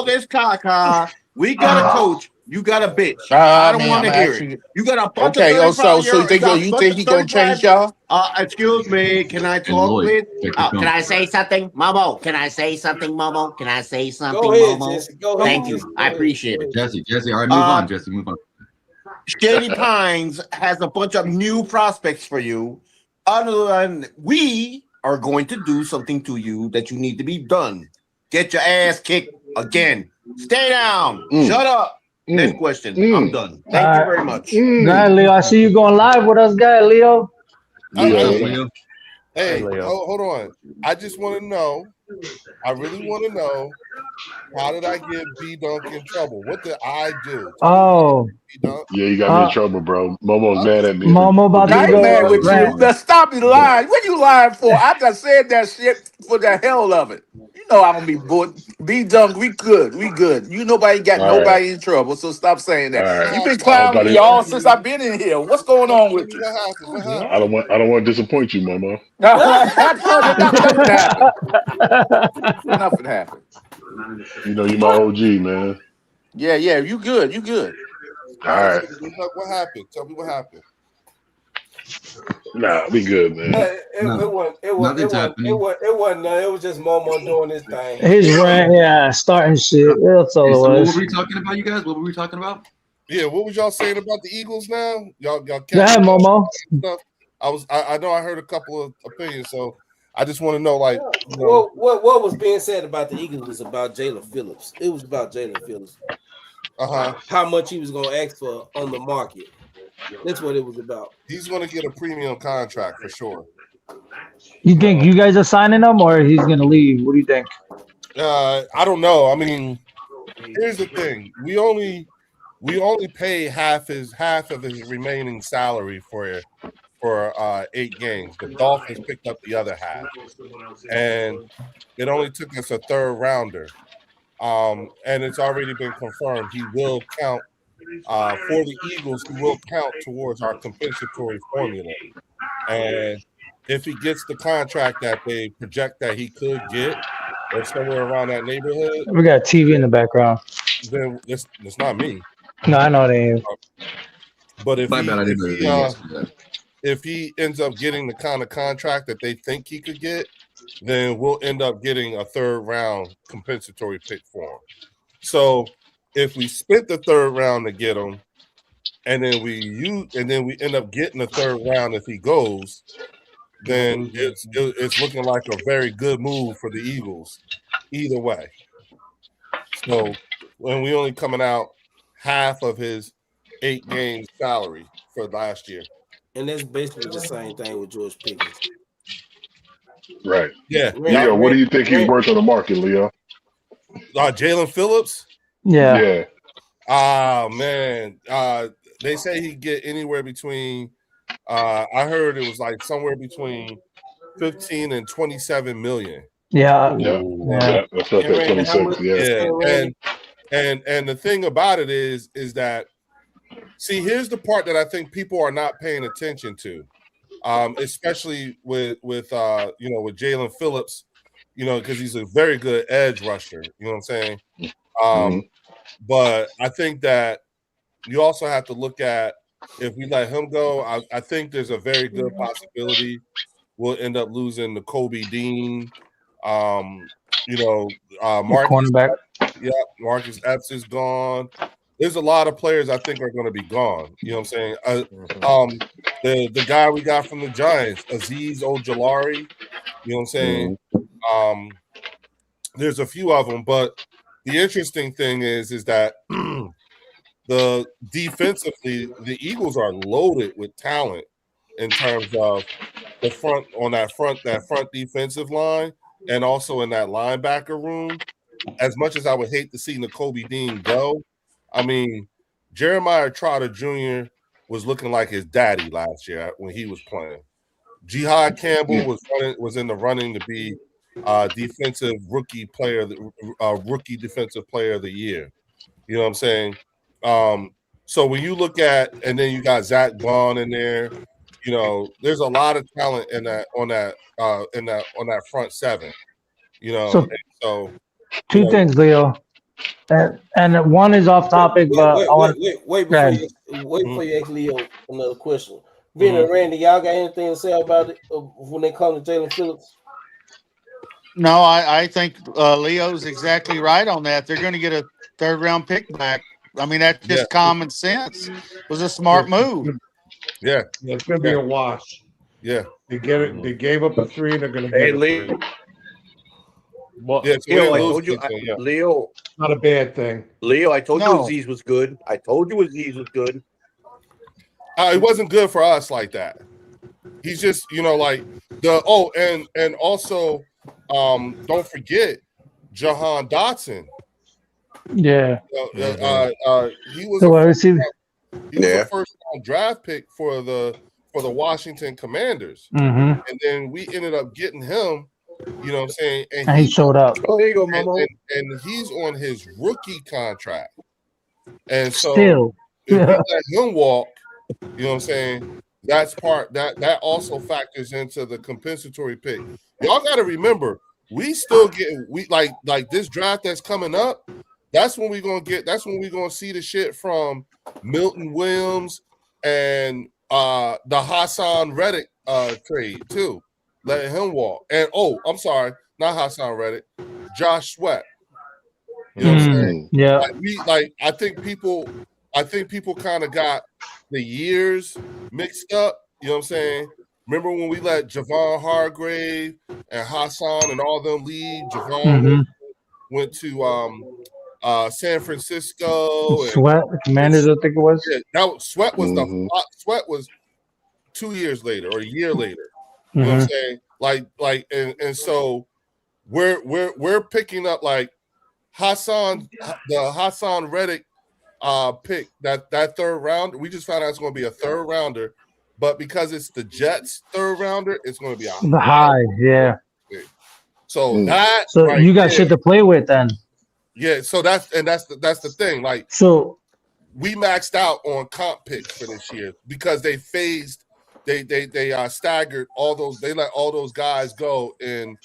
this caca. We got a coach. You got a bitch. I don't want to hear it. You got a bunch of 35 so you think he gonna change y'all? Excuse me. Can I talk, please? Can I say something, Momo? Can I say something, Momo? Can I say something, Momo? Jesse, go ahead. Thank you. I appreciate it. Jesse. All right, move on, Jesse. Move on. Shady Pines has a bunch of new prospects for you. Other than we are going to do something to you that you need to be done. Get your ass kicked again. Stay down. Shut up. Next question. I'm done. Thank you very much. Go ahead, Leo. I see you going live with us, guy, Leo. Leo. Hey, Leo. hold on. I just want to know. I really want to know. How did I get B Dunk in trouble? What did I do? Oh, B-Dunk? Yeah, you got me in trouble, bro. Momo's mad at me. Momo about I to ain't mad go. with you. Now stop me lying. What you lying for? I just said that shit for the hell of it. You know I'm gonna be good. Be done. We good. You nobody got All nobody in trouble. So stop saying that. All right. You've been I hope I clowning me didn't. all since I've been in here. What's going on with you? What happened? What happened? I don't want to disappoint you, Momo. Nothing happened. You know you my OG, man. Yeah, you good. All right. What happened? Tell me what happened. Nah, we good, man. It wasn't none. It was just Momo doing his thing. His rant, starting shit. That's all So it what was. were we talking about, you guys? What were we talking about? Yeah, what was y'all saying about the Eagles now? Y'all Go ahead, Momo. stuff. I know I heard a couple of opinions, so I just want to know, like, what was being said about the Eagles was about Jalen Phillips. It was about Jalen Phillips. How much he was gonna ask for on the market. That's what it was about. He's gonna get a premium contract for sure. You think you guys are signing him or he's gonna leave? What do you think? I don't know. I mean, here's the thing: we only pay half of his remaining salary for 8 games. The Dolphins picked up the other half, and it only took us a third rounder. And it's already been confirmed he will count for the Eagles. He will count towards our compensatory formula, and if he gets the contract that they project that he could get, or somewhere around that neighborhood, We got TV in the background. then it's not me. No, I know they ain't. But My bad, I didn't know that. if he ends up getting the kind of contract that they think he could get, then we'll end up getting a third round compensatory pick for him. So if we spent the third round to get him, and then we end up getting the third round if he goes, then it's looking like a very good move for the Eagles either way. So when we only coming out half of his 8 games salary for last year. And that's basically the same thing with George Pickens. Right. Yeah. Leo, what do you think he's worth on the market, Leo? Jalen Phillips? Yeah. Man. They say he get anywhere between I heard it was like somewhere between 15 and 27 million. Yeah. That's up at 26. Yeah. And the thing about it is that, see, here's the part that I think people are not paying attention to, especially with Jalen Phillips, because he's a very good edge rusher. You know what I'm saying? But I think that you also have to look at, if we let him go, I think there's a very good possibility we'll end up losing the Kobe Dean. Cornerback. Marcus Epps is gone. There's a lot of players I think are going to be gone. You know what I'm saying? The guy we got from the Giants, Azeez Ojulari. You know what I'm saying? There's a few of them, but the interesting thing is that the defensively, the Eagles are loaded with talent in terms of the front defensive line, and also in that linebacker room. As much as I would hate to see Nakobe Dean go, I mean, Jeremiah Trotter Jr. was looking like his daddy last year when he was playing. Jihad Campbell was in the running to be defensive rookie defensive player of the year. You know what I'm saying? So when you look at, and then you got Zach Bond in there, there's a lot of talent in that on that front seven. So Two things, Leo. And one is off topic, but I want Wait Go ahead. before you ask Leo another question. Vin and Randy, y'all got anything to say about it when they come to Jalen Phillips? No, I think Leo's exactly right on that. They're going to get a third-round pick back. I mean, that's just common sense. It was a smart move. Yeah, It's going to be a wash. yeah, They get it. They gave up a 3. They're going to get Hey, a Leo. 3. Well, yeah. So Leo, I they lose told you, people, yeah. Leo, Not a bad thing. I told No. you Aziz was good. I told you Aziz was good. It wasn't good for us like that. He's just, like and also, don't forget Jahan Dotson. yeah. He was So a I see. a first round draft pick for the Washington Commanders, Mm-hmm. and then we ended up getting him. You know what I'm saying? And he showed up. Oh, there you go, Momo. and he's on his rookie contract, and so Still. if we let him walk, you know what I'm saying? That's part that also factors into the compensatory pick. Y'all got to remember, we still getting like this draft that's coming up. That's when we're gonna see the shit from Milton Williams and the Hassan Reddick trade too. Letting him walk. And I'm sorry, not Hassan Reddick, Josh Sweat. You know what I'm saying? Yeah. I think people kind of got the years mixed up. You know what I'm saying? Remember when we let Javon Hargrave and Hassan and all them leave? Javon went to San Francisco. Sweat, the Commanders, I think it was. Yeah, Sweat was Sweat was 2 years later or a year later. You know what I'm saying? And so we're picking up like the Hassan Reddick pick that third round. We just found out it's going to be a third rounder, but because it's the Jets third rounder, it's going to be The high, yeah. So you got shit to play with then. Yeah, so that's the thing. Like, so we maxed out on comp picks for this year because they phased. They staggered all those. They let all those guys go in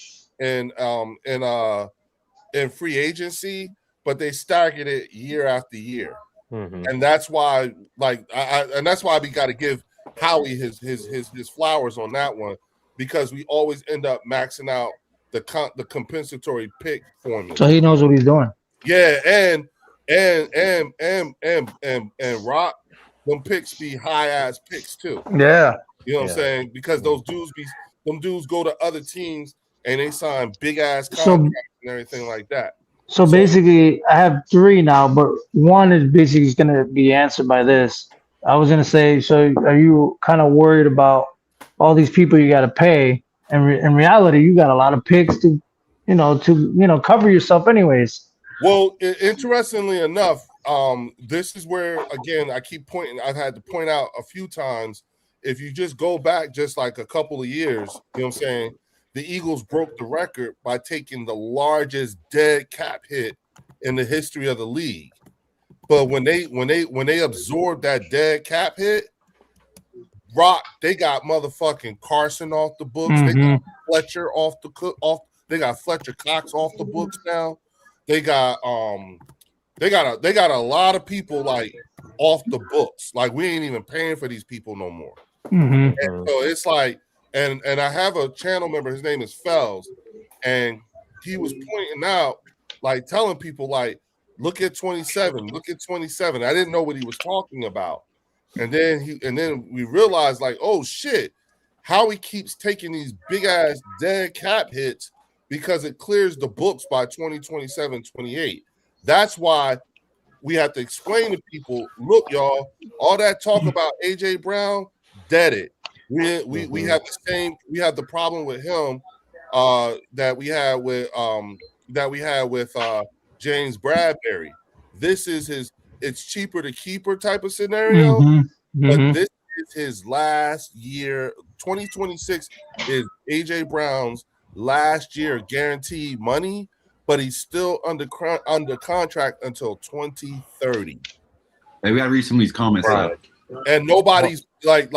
free agency, but they staggered it year after year, and that's why that's why we got to give Howie his flowers on that one, because we always end up maxing out the compensatory pick formula. So he knows what he's doing. Yeah, and Rock, them picks be high ass picks too. Yeah. You know what I'm saying? Because those dudes go to other teams and they sign big ass contracts and everything like that. So basically, I have 3 now, but one is basically going to be answered by this. I was going to say, so are you kind of worried about all these people you got to pay? And in reality, you got a lot of picks to cover yourself anyways. Well, interestingly enough, this is where, again, I've had to point out a few times, if you just go back just like a couple of years, you know what I'm saying, the Eagles broke the record by taking the largest dead cap hit in the history of the league. But when they absorbed that dead cap hit, Rock, they got motherfucking Carson off the books. They got Fletcher they got Fletcher Cox off the books now. They got a lot of people like off the books. Like, we ain't even paying for these people no more. And so it's like, and I have a channel member, his name is Fells, and he was pointing out, like, telling people, like, look at 27. I didn't know what he was talking about. And then we realized, like, oh shit, Howie keeps taking these big ass dead cap hits because it clears the books by 2027, 28. That's why we have to explain to people, look, y'all, all that talk about AJ Brown, dead it. We have the problem with him that we had with James Bradbury. This is it's cheaper to keep her type of scenario, but this is his last year. 2026 is AJ Brown's last year guaranteed money, but he's still under contract until 2030. Hey, we gotta read some of these comments. Right. And nobody's like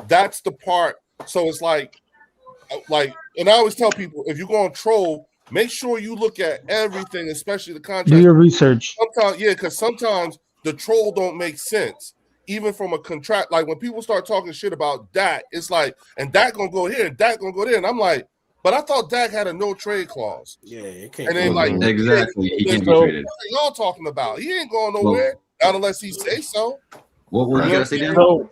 that's the part. So it's like, and I always tell people, if you're going to troll, make sure you look at everything, especially the Do contract. your research. Sometimes, yeah, because sometimes the troll don't make sense, even from a contract. Like when people start talking shit about Dak, it's like, and Dak gonna go here, and Dak gonna go there, and I'm like, but I thought Dak had a no trade clause. Yeah, it can't. And then like, exactly, he can't be what traded. are y'all talking about? He ain't going nowhere, not unless he say so. What were you gonna say, Dan? So,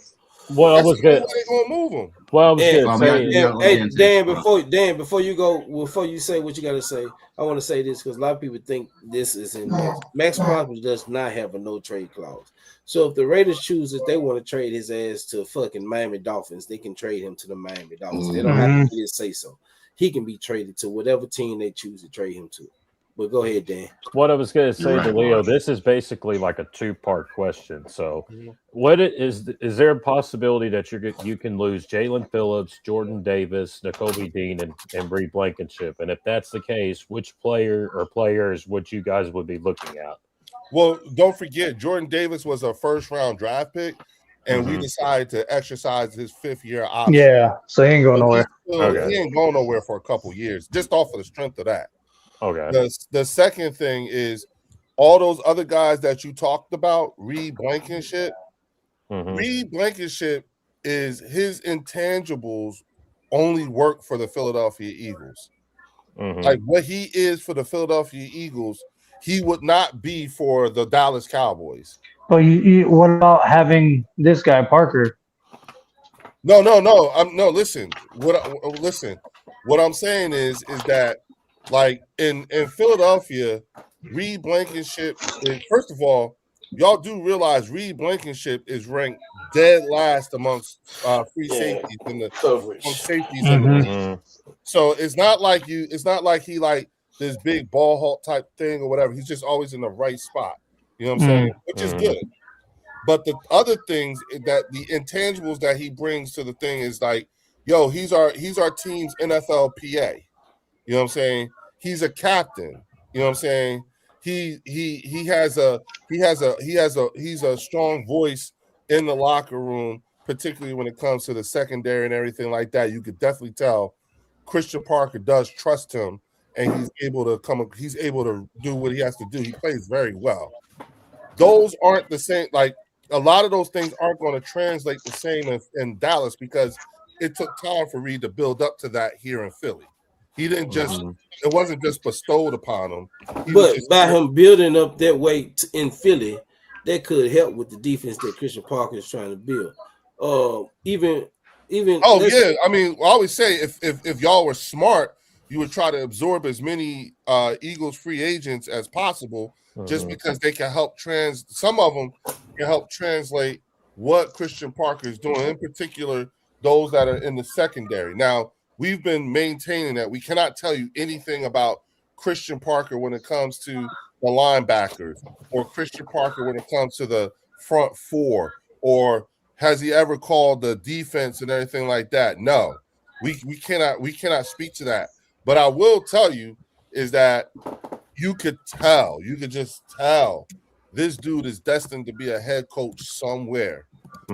well, I was That's good. the way they gonna move him. Well, I was And- gonna say, Yeah, Hey, Dan, Dan, before you go, before you say what you got to say, I want to say this because a lot of people think this is in Max. Max Crosby does not have a no trade clause. So if the Raiders choose that they want to trade his ass to fucking Miami Dolphins, they can trade him to the Miami Dolphins. They don't have to say so. He can be traded to whatever team they choose to trade him to. But go ahead, Dan. what I was going to say to Leo, this is basically like a two-part question. So, is there a possibility that you can lose Jalen Phillips, Jordan Davis, Nakobe Dean, and Reed Blankenship? And if that's the case, which player or players would you guys would be looking at? Well, don't forget, Jordan Davis was a first-round draft pick, and we decided to exercise his fifth-year option. Yeah, so he ain't going nowhere. He ain't going nowhere for a couple years, just off of the strength of that. Okay. The second thing is all those other guys that you talked about, Reed Blankenship. Reed Blankenship is his intangibles only work for the Philadelphia Eagles. Like what he is for the Philadelphia Eagles, he would not be for the Dallas Cowboys. But what about having this guy Parker? No. Listen. What I'm saying is that like in Philadelphia, Reed Blankenship is, first of all, y'all do realize Reed Blankenship is ranked dead last amongst free safeties in the safeties. So it's not like he like this big ball hawk type thing or whatever. He's just always in the right spot. You know what I'm saying? Which is good. But the other things that the intangibles that he brings to the thing is like, yo, he's our team's NFLPA. You know what I'm saying? He's a captain. You know what I'm saying? He's a strong voice in the locker room, particularly when it comes to the secondary and everything like that. You could definitely tell Christian Parker does trust him, and he's able to do what he has to do. He plays very well. Those aren't the same. Like a lot of those things aren't going to translate the same in Dallas because it took time for Reed to build up to that here in Philly. He didn't just it wasn't just bestowed upon him. But by him building up that way in Philly, that could help with the defense that Christian Parker is trying to build. Even yeah. I mean, I always say if y'all were smart, you would try to absorb as many Eagles free agents as possible, just because they can help some of them can help translate what Christian Parker is doing, in particular those that are in the secondary. Now, we've been maintaining that we cannot tell you anything about Christian Parker when it comes to the linebackers, or Christian Parker when it comes to the front four, or has he ever called the defense and everything like that? No, we cannot speak to that. But I will tell you is that you could just tell this dude is destined to be a head coach somewhere.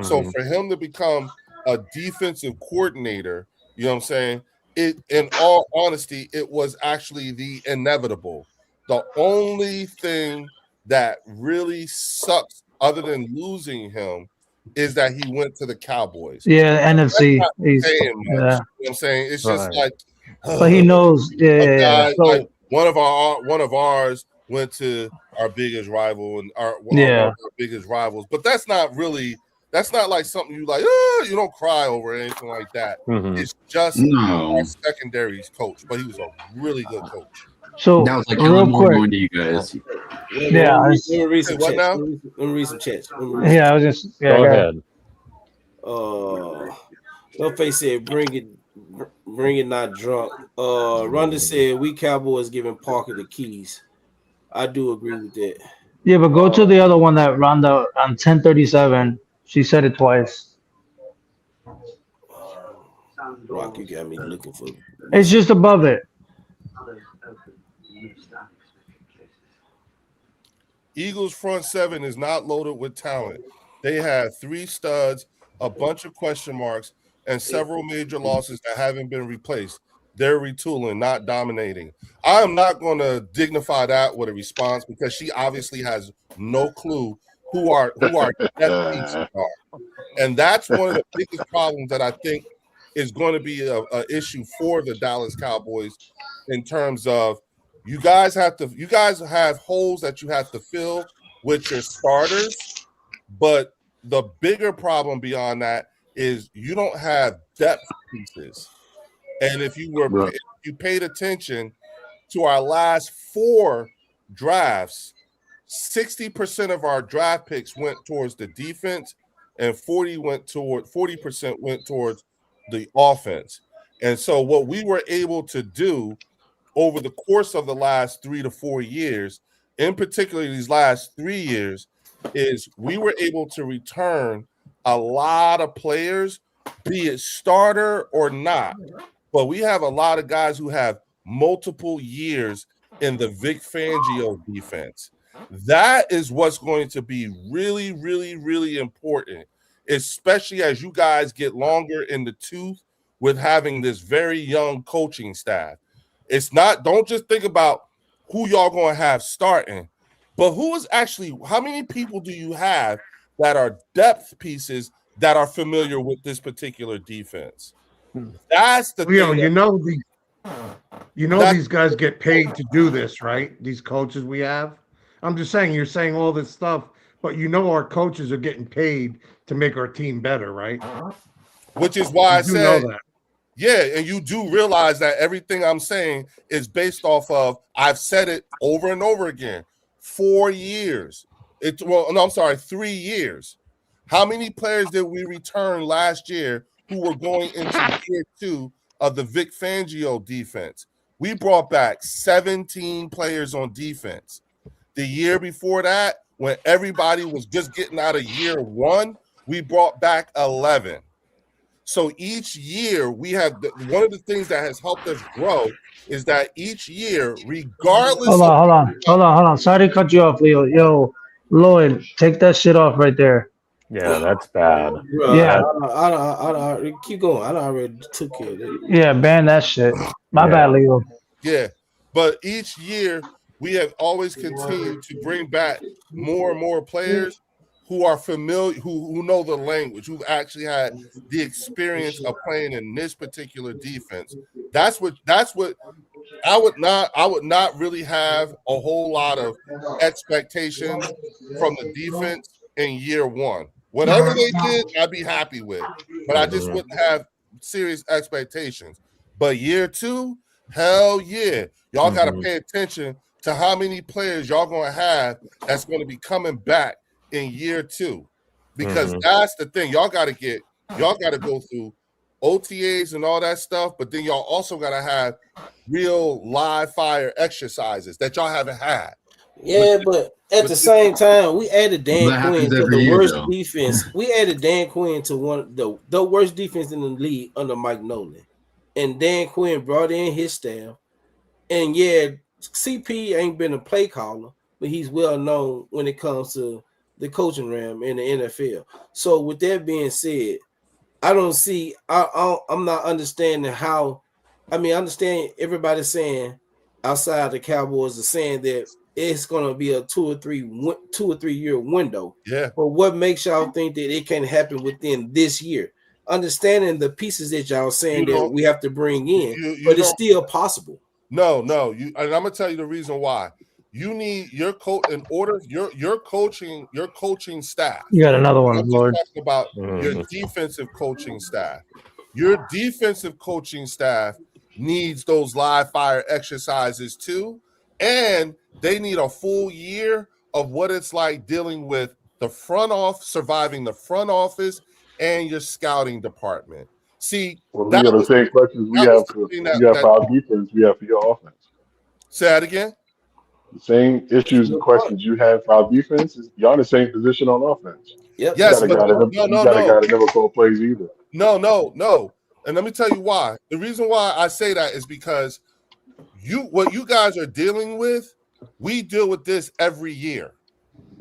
So for him to become a defensive coordinator, you know what I'm saying? In all honesty, it was actually the inevitable. The only thing that really sucks, other than losing him, is that he went to the Cowboys. Yeah, NFC. You know what I'm saying? It's just like, but he knows. Yeah. Like one of ours went to our biggest rival and one of our biggest rivals, but that's not like something you like. You don't cry over or anything like that. It's just our secondary's coach, but he was a really good coach. So that was like real quick, going to you guys. Yeah. Let me read some chats. Let me read some chats. Yeah, I was just go ahead. No face said, "Bring it, not drunk." Rhonda said, "We Cowboys giving Parker the keys." I do agree with that. Yeah, but go to the other one that Rhonda on 1037. She said it twice. Rock, you got me looking for. It's just above it. Eagles front seven is not loaded with talent. They have 3 studs, a bunch of question marks, and several major losses that haven't been replaced. they're retooling, not dominating. I am not going to dignify that with a response because she obviously has no clue who our depth pieces are, and that's one of the biggest problems that I think is going to be a issue for the Dallas Cowboys in terms of you guys have holes that you have to fill with your starters, but the bigger problem beyond that is you don't have depth pieces. And if you paid attention to our last 4 drafts, 60% of our draft picks went towards the defense and 40% went towards the offense. And so what we were able to do over the course of the last 3 to 4 years, in particular these last 3 years, is we were able to return a lot of players, be it starter or not. But we have a lot of guys who have multiple years in the Vic Fangio defense. That is what's going to be really, really, really important, especially as you guys get longer in the tooth with having this very young coaching staff. It's not, don't just think about who y'all going to have starting, but how many people do you have that are depth pieces that are familiar with this particular defense? That's the Leo, thing. These guys get paid to do this, right? These coaches we have. I'm just saying, you're saying all this stuff, but our coaches are getting paid to make our team better, right? Which is why I said, know that. Yeah, and you do realize that everything I'm saying is based off of, I've said it over and over again, 4 years. 3 years. How many players did we return last year who were going into year 2 of the Vic Fangio defense? We brought back 17 players on defense. The year before that, when everybody was just getting out of year 1, we brought back 11. So each year we have one of the things that has helped us grow is that each year, regardless. Hold on. Sorry to cut you off, Leo. Yo, Lloyd, take that shit off right there. Yeah, that's bad. Yeah. I keep going. I already took care of it. Yeah, ban that shit. My bad, Leo. Yeah, but each year we have always continued to bring back more and more players who are familiar, who know the language, who've actually had the experience of playing in this particular defense. That's what I would not really have a whole lot of expectations from the defense in year 1. Whatever they did, I'd be happy with, but I just wouldn't have serious expectations. But year 2, hell yeah, y'all got to pay attention to how many players y'all going to have that's going to be coming back in year 2, because that's the thing. Y'all got to go through OTAs and all that stuff, but then y'all also got to have real live fire exercises that y'all haven't had. Yeah, but at the same time, we added Dan Quinn to the worst though. defense. We added Dan Quinn to one of the worst defense in the league under Mike Nolan. And Dan Quinn brought in his staff. And yeah, CP ain't been a play caller, but he's well known when it comes to the coaching realm in the NFL. So with that being said, I don't see, I'm not understanding how, I understand everybody saying outside the Cowboys are saying that it's going to be a 2 or 3 year window. Yeah. But what makes y'all think that it can happen within this year? Understanding the pieces that y'all saying that we have to bring in, but it's still possible. No, and I'm gonna tell you the reason why. You need your coach in order your coaching staff. You got another one, I'm Lord. talking about your defensive coaching staff. Your defensive coaching staff needs those live fire exercises too, and they need a full year of what it's like dealing with the surviving the front office and your scouting department. See, we got the same questions we have for our defense, we have for your offense. Say that again. The same issues and questions you have for our defense, y'all in the same position on offense. Yep. Yes, you got a guy that never called plays either. No. And let me tell you why. The reason why I say that is because what you guys are dealing with, we deal with this every year.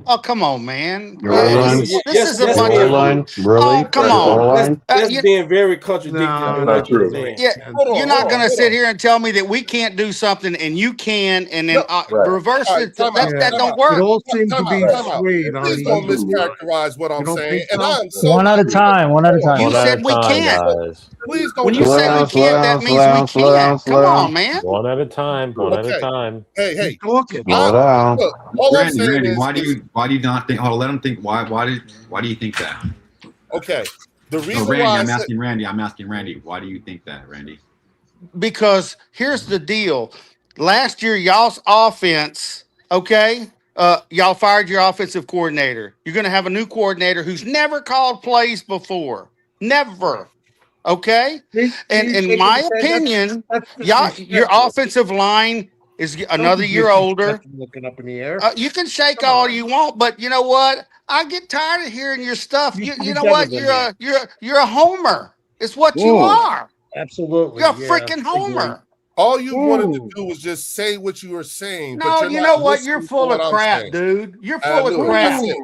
Oh, come on, man. You're online? This is a Yes, bunch yes, of. Online? Really? Oh, come on. Online? That's You- being very contradictory. No, in not what you're true. saying. Yeah, Hold on, you're not hold going on, to hold sit on. here and tell me that we can't do something and you can, and then Right. reverse All right, it. time That, out, that time don't out. It work. all seems to Time be out, time out. swayed on Please the don't Eagles. mischaracterize what I'm don't saying. think And so? I'm so One at a angry. time. One at a time. You One at said a we time, can't. guys. Please don't. When you say we can't, that means we can't. Come on, man. One at a time. One at a Okay. time. Hey, Keep talking. look, all I'm saying Randy, is, why do you not think? Hold on, let him think. Why do you think that? okay. The No, reason Randy, why I I'm said, asking Randy. I'm asking Randy. Why do you think that, Randy? Because here's the deal. Last year, y'all's offense, okay? Y'all fired your offensive coordinator. You're going to have a new coordinator who's never called plays before. Never. Okay? And in my opinion, your offensive line is another year older. Looking up in the air. You can shake Come all on. you want, but you know what? I get tired of hearing your stuff. You You should be know better what? than You're a homer. It's what you are. Absolutely. You're a yeah, freaking I agree. homer. all you wanted to do was just say what you were saying. No, but you you're know not what? You're listening to full what of I'm crap, saying. dude. You're I full knew of it. crap. That's it.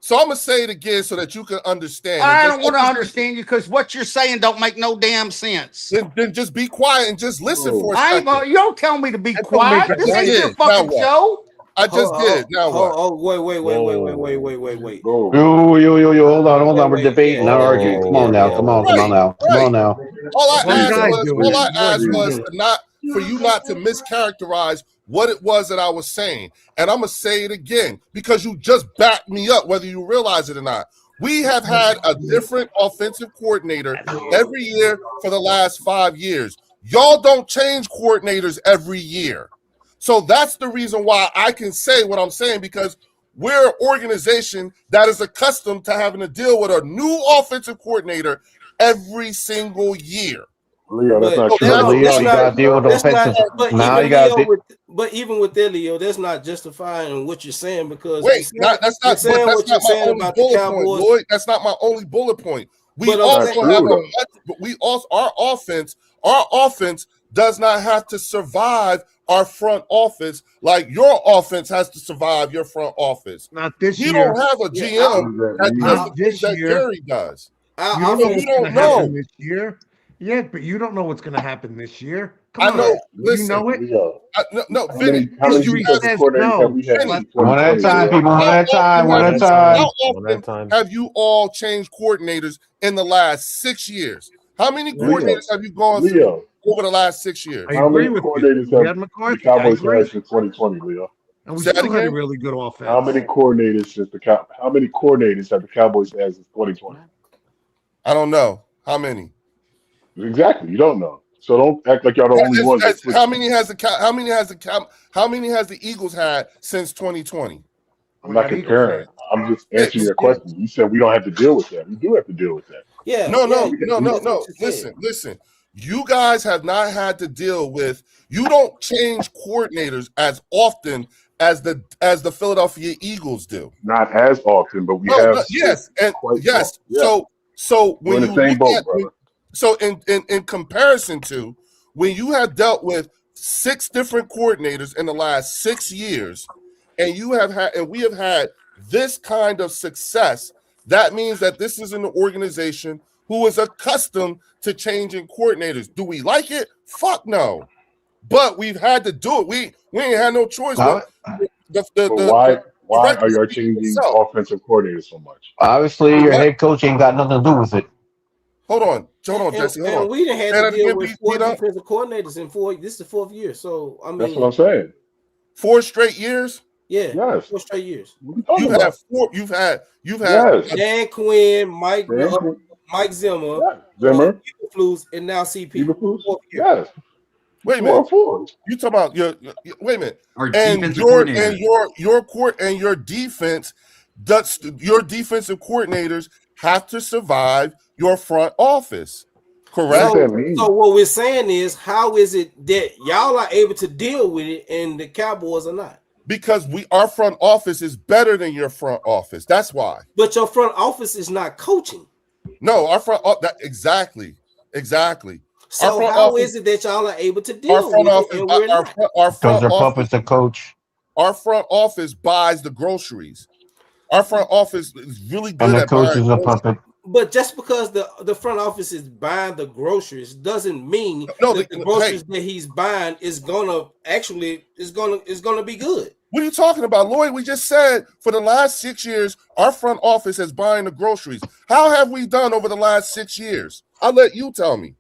So I'm gonna say it again so that you can understand. I And don't want to understand you because what you're saying don't make no damn sense. Then just be quiet and just listen for a I ain't second. gonna, you don't tell me to be That don't quiet. make This it ain't right. your Now fucking what? show. I just did. Now what? Wait. Go. Yo, hold on. We're Wait, debating, yeah, not yeah, arguing. Come on now, come on, come Right, on now, come right. on now. All I One asked guy was, doing it. for you not to mischaracterize what it was that I was saying. And I'm gonna say it again because you just backed me up, whether you realize it or not. We have had a different offensive coordinator every year for the last 5 years. Y'all don't change coordinators every year. So that's the reason why I can say what I'm saying, because we're an organization that is accustomed to having to deal with a new offensive coordinator every single year. Leo, that's But not true. that's- Leo, that's you not- gotta deal with that's not- offensive. but Now even you gotta Leo de- with, but even with that, Leo, that's not justifying what you're saying because Wait, that's not you're saying but what that's you're not my saying only about the bullet point, Cowboys. Lloyd. That's not my only bullet point. We But I'm also saying- have True, our offense does not have to survive our front office like your offense has to survive your front office. Not this You year. don't have a GM that does Not the things this that year. Gary does. You I don't know you what's don't going to happen know. this year. Yeah, but you don't know what's going to happen this year. Come I on. know. You Listen, know it. Leo. no, How Vinny. many History defensive says coordinators no. have we had Vinny, in One at a 2020? time, Leo? people. One at a time. One at a time. How One at a often time. have you all changed coordinators in the last 6 years? How many Leo. coordinators have you gone through Leo, over the last 6 years? I how agree many with you. coordinators We have had the McCarthy. I Cowboys agree. had since 2020, Leo? And we Say that still had a again? really good offense. How many coordinators how many coordinators have the Cowboys had since 2020? I don't know. How many? Exactly. You don't know. So don't act like y'all the only ones. How many has the Eagles had since 2020? I'm not comparing. I'm just answering your question. You said we don't have to deal with that. We do have to deal with that. Yeah. No. that's what you said. Listen. You guys have not had to deal with. You don't change coordinators as often as the Philadelphia Eagles do. Not as often, but we No, have. no, yes, and quite yes. often. So We're when in you the same look boat, at, brother. so in comparison to when you have dealt with 6 different coordinators in the last 6 years, and we have had this kind of success, that means that this is an organization who is accustomed to changing coordinators. Do we like it? Fuck no. But we've had to do it. We ain't had no choice. Now, But why are y'all changing offensive coordinators so much? obviously, your head coach ain't got nothing to do with it. Hold on, Jesse. Hold on. And we didn't have Say to that deal again, with 4 Pete, Pete. defensive coordinators in 4. This is the 4th year, so I mean, That's what I'm saying. 4 straight years. yeah, Yes. 4 straight years. What are you talking You've about? had 4. You've had. Yes. Dan Quinn, Mike Zimmer, Yes. Zimmer, Eberflus, and now CP. Eberflus. 4th year. Yes. Wait a minute. 4-4. You talking about your wait a minute. Our And defensive your coordinator. your defense. Your defensive coordinators have to survive your front office. Correct. What does that mean? So what we're saying is, how is it that y'all are able to deal with it and the Cowboys are not? Because our front office is better than your front office. That's why. But your front office is not coaching. No, our front exactly. So how is it that y'all are able to deal with it and we're not? Because they're puppets to coach. Our front office buys the groceries. Our front office is really good And the at coach buying is a groceries. puppet. But just because the front office is buying the groceries doesn't mean No, that the groceries that he's buying is gonna be good. What are you talking about, Lloyd? We just said for the last 6 years, our front office is buying the groceries. How have we done over the last 6 years? I'll let you tell me.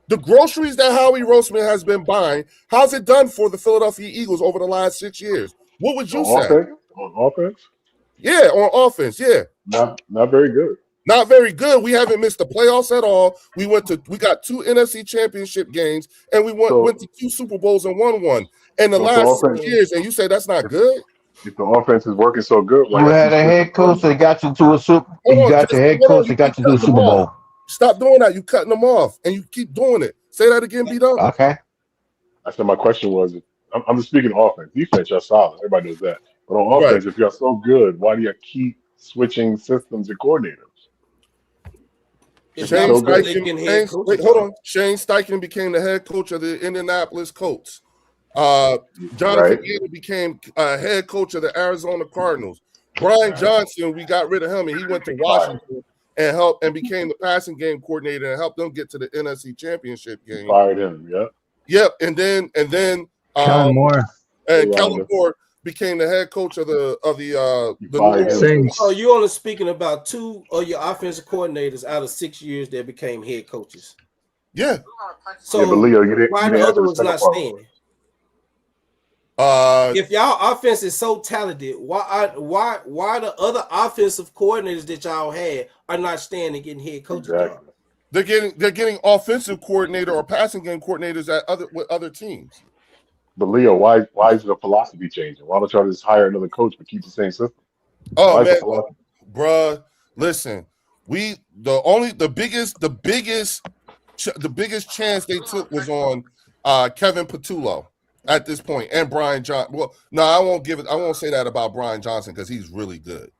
The groceries that Howie Roseman has been buying, how's it done for the Philadelphia Eagles over the last 6 years? What would you say? On offense? Yeah, on offense, yeah. Not very good. Not very good. We haven't missed the playoffs at all. We got 2 NFC championship games, and we went to 2 Super Bowls and won one in the last 6 years. And you say that's not good? If the offense is working so good, You had a head coach that got you to a Super. You got your head coach that got you to a Super Bowl. Stop doing that. You cutting them off, and you keep doing it. Say that again, B-Dub. Okay. I said my question was, I'm just speaking offense. Defense, you're solid. Everybody knows that. But on offense, if you're so good, why do you keep switching systems and coordinators? Shane Steichen became the head coach of the Indianapolis Colts. Jonathan Gannon became head coach of the Arizona Cardinals. Brian Johnson, we got rid of him, and he went to Washington and became the passing game coordinator and helped them get to the NFC Championship game. Fired him, Yep, and then Kellen Moore. And Kellen Moore became the head coach of the Saints. So you're only speaking about 2 of your offensive coordinators out of 6 years that became head coaches. Yeah. So but Leo, why the other one's not staying? If y'all offense is so talented, why the other offensive coordinators that y'all had are not staying and getting head coaches? Exactly. They're getting offensive coordinator or passing game coordinators with other teams. But Leo, why is the philosophy changing? Why don't y'all just hire another coach but keep the same system? Oh man, bruh, listen, the biggest chance they took was on Kevin Patullo at this point, and Brian Johnson. Well, no, I won't say that about Brian Johnson because he's really good.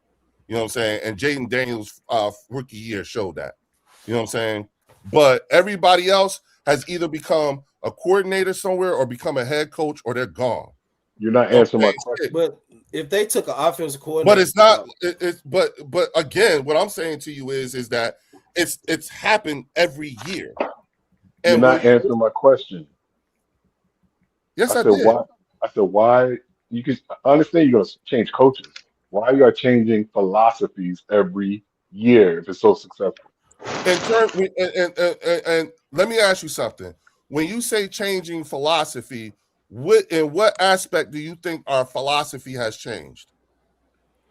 You know what I'm saying? And Jaden Daniels' rookie year showed that. You know what I'm saying? But everybody else has either become a coordinator somewhere or become a head coach, or they're gone. You're not answering my question. But if they took an offensive coordinator, but it's not. But again, what I'm saying to you is that it's happened every year. You're not answering my question. Yes, I said did. Why? I said why? You can understand you're gonna change coaches. Why you are changing philosophies every year if it's so successful? And let me ask you something. When you say changing philosophy, in what aspect do you think our philosophy has changed?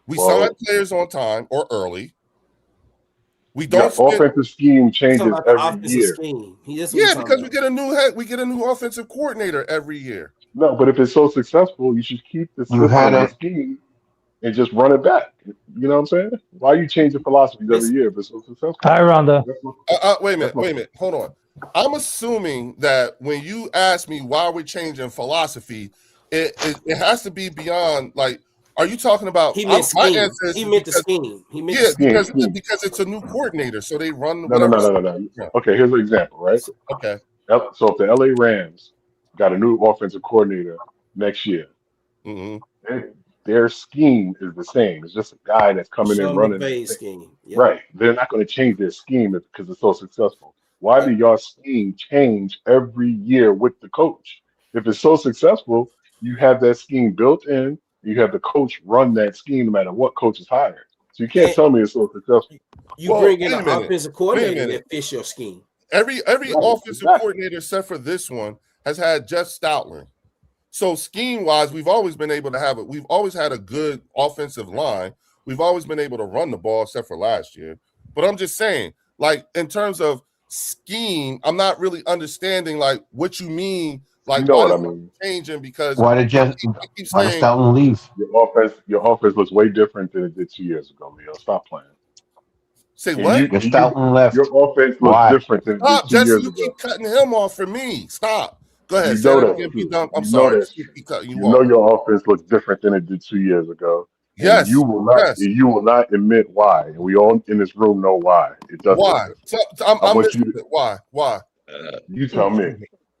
We sign players on time or early. We don't. The offensive scheme changes every year. Yeah, because we get a new offensive coordinator every year. No, but if it's so successful, you should keep the scheme and just run it back. You know what I'm saying? Why are you changing philosophies every year if it's so successful? Hi, Rhonda. Wait a minute. Hold on. I'm assuming that when you ask me why we're changing philosophy, it has to be beyond like. Are you talking about? He meant scheme. He meant the scheme. He meant because it's a new coordinator, so they run. No. Okay, here's an example, right? Okay. So if the LA Rams got a new offensive coordinator next year, their scheme is the same. It's just a guy that's coming in running. Scheme. Yep. Right. They're not going to change their scheme because it's so successful. Why do your scheme change every year with the coach? If it's so successful, you have that scheme built in. You have the coach run that scheme no matter what coach is hired. So you can't tell me it's so successful. You bring in an offensive coordinator that fits your scheme. Every offensive coordinator except for this one has had Jeff Stoutland. So scheme-wise, we've always been able to have it. We've always had a good offensive line. We've always been able to run the ball except for last year. But I'm just saying, like, in terms of scheme, I'm not really understanding, like, what you mean. Like, you know what I mean? Changing because why did Stoutland leave? Your offense looks way different than it did 2 years ago, Leo. Stop playing. Say what? Stoutland left. Your offense looks different than it did 2 years ago. You keep cutting him off for me. Stop. Go ahead. I'm sorry. You know your offense looks different than it did 2 years ago. Yes. You will not admit why. And we all in this room know why. It doesn't. Why? Why? You tell me.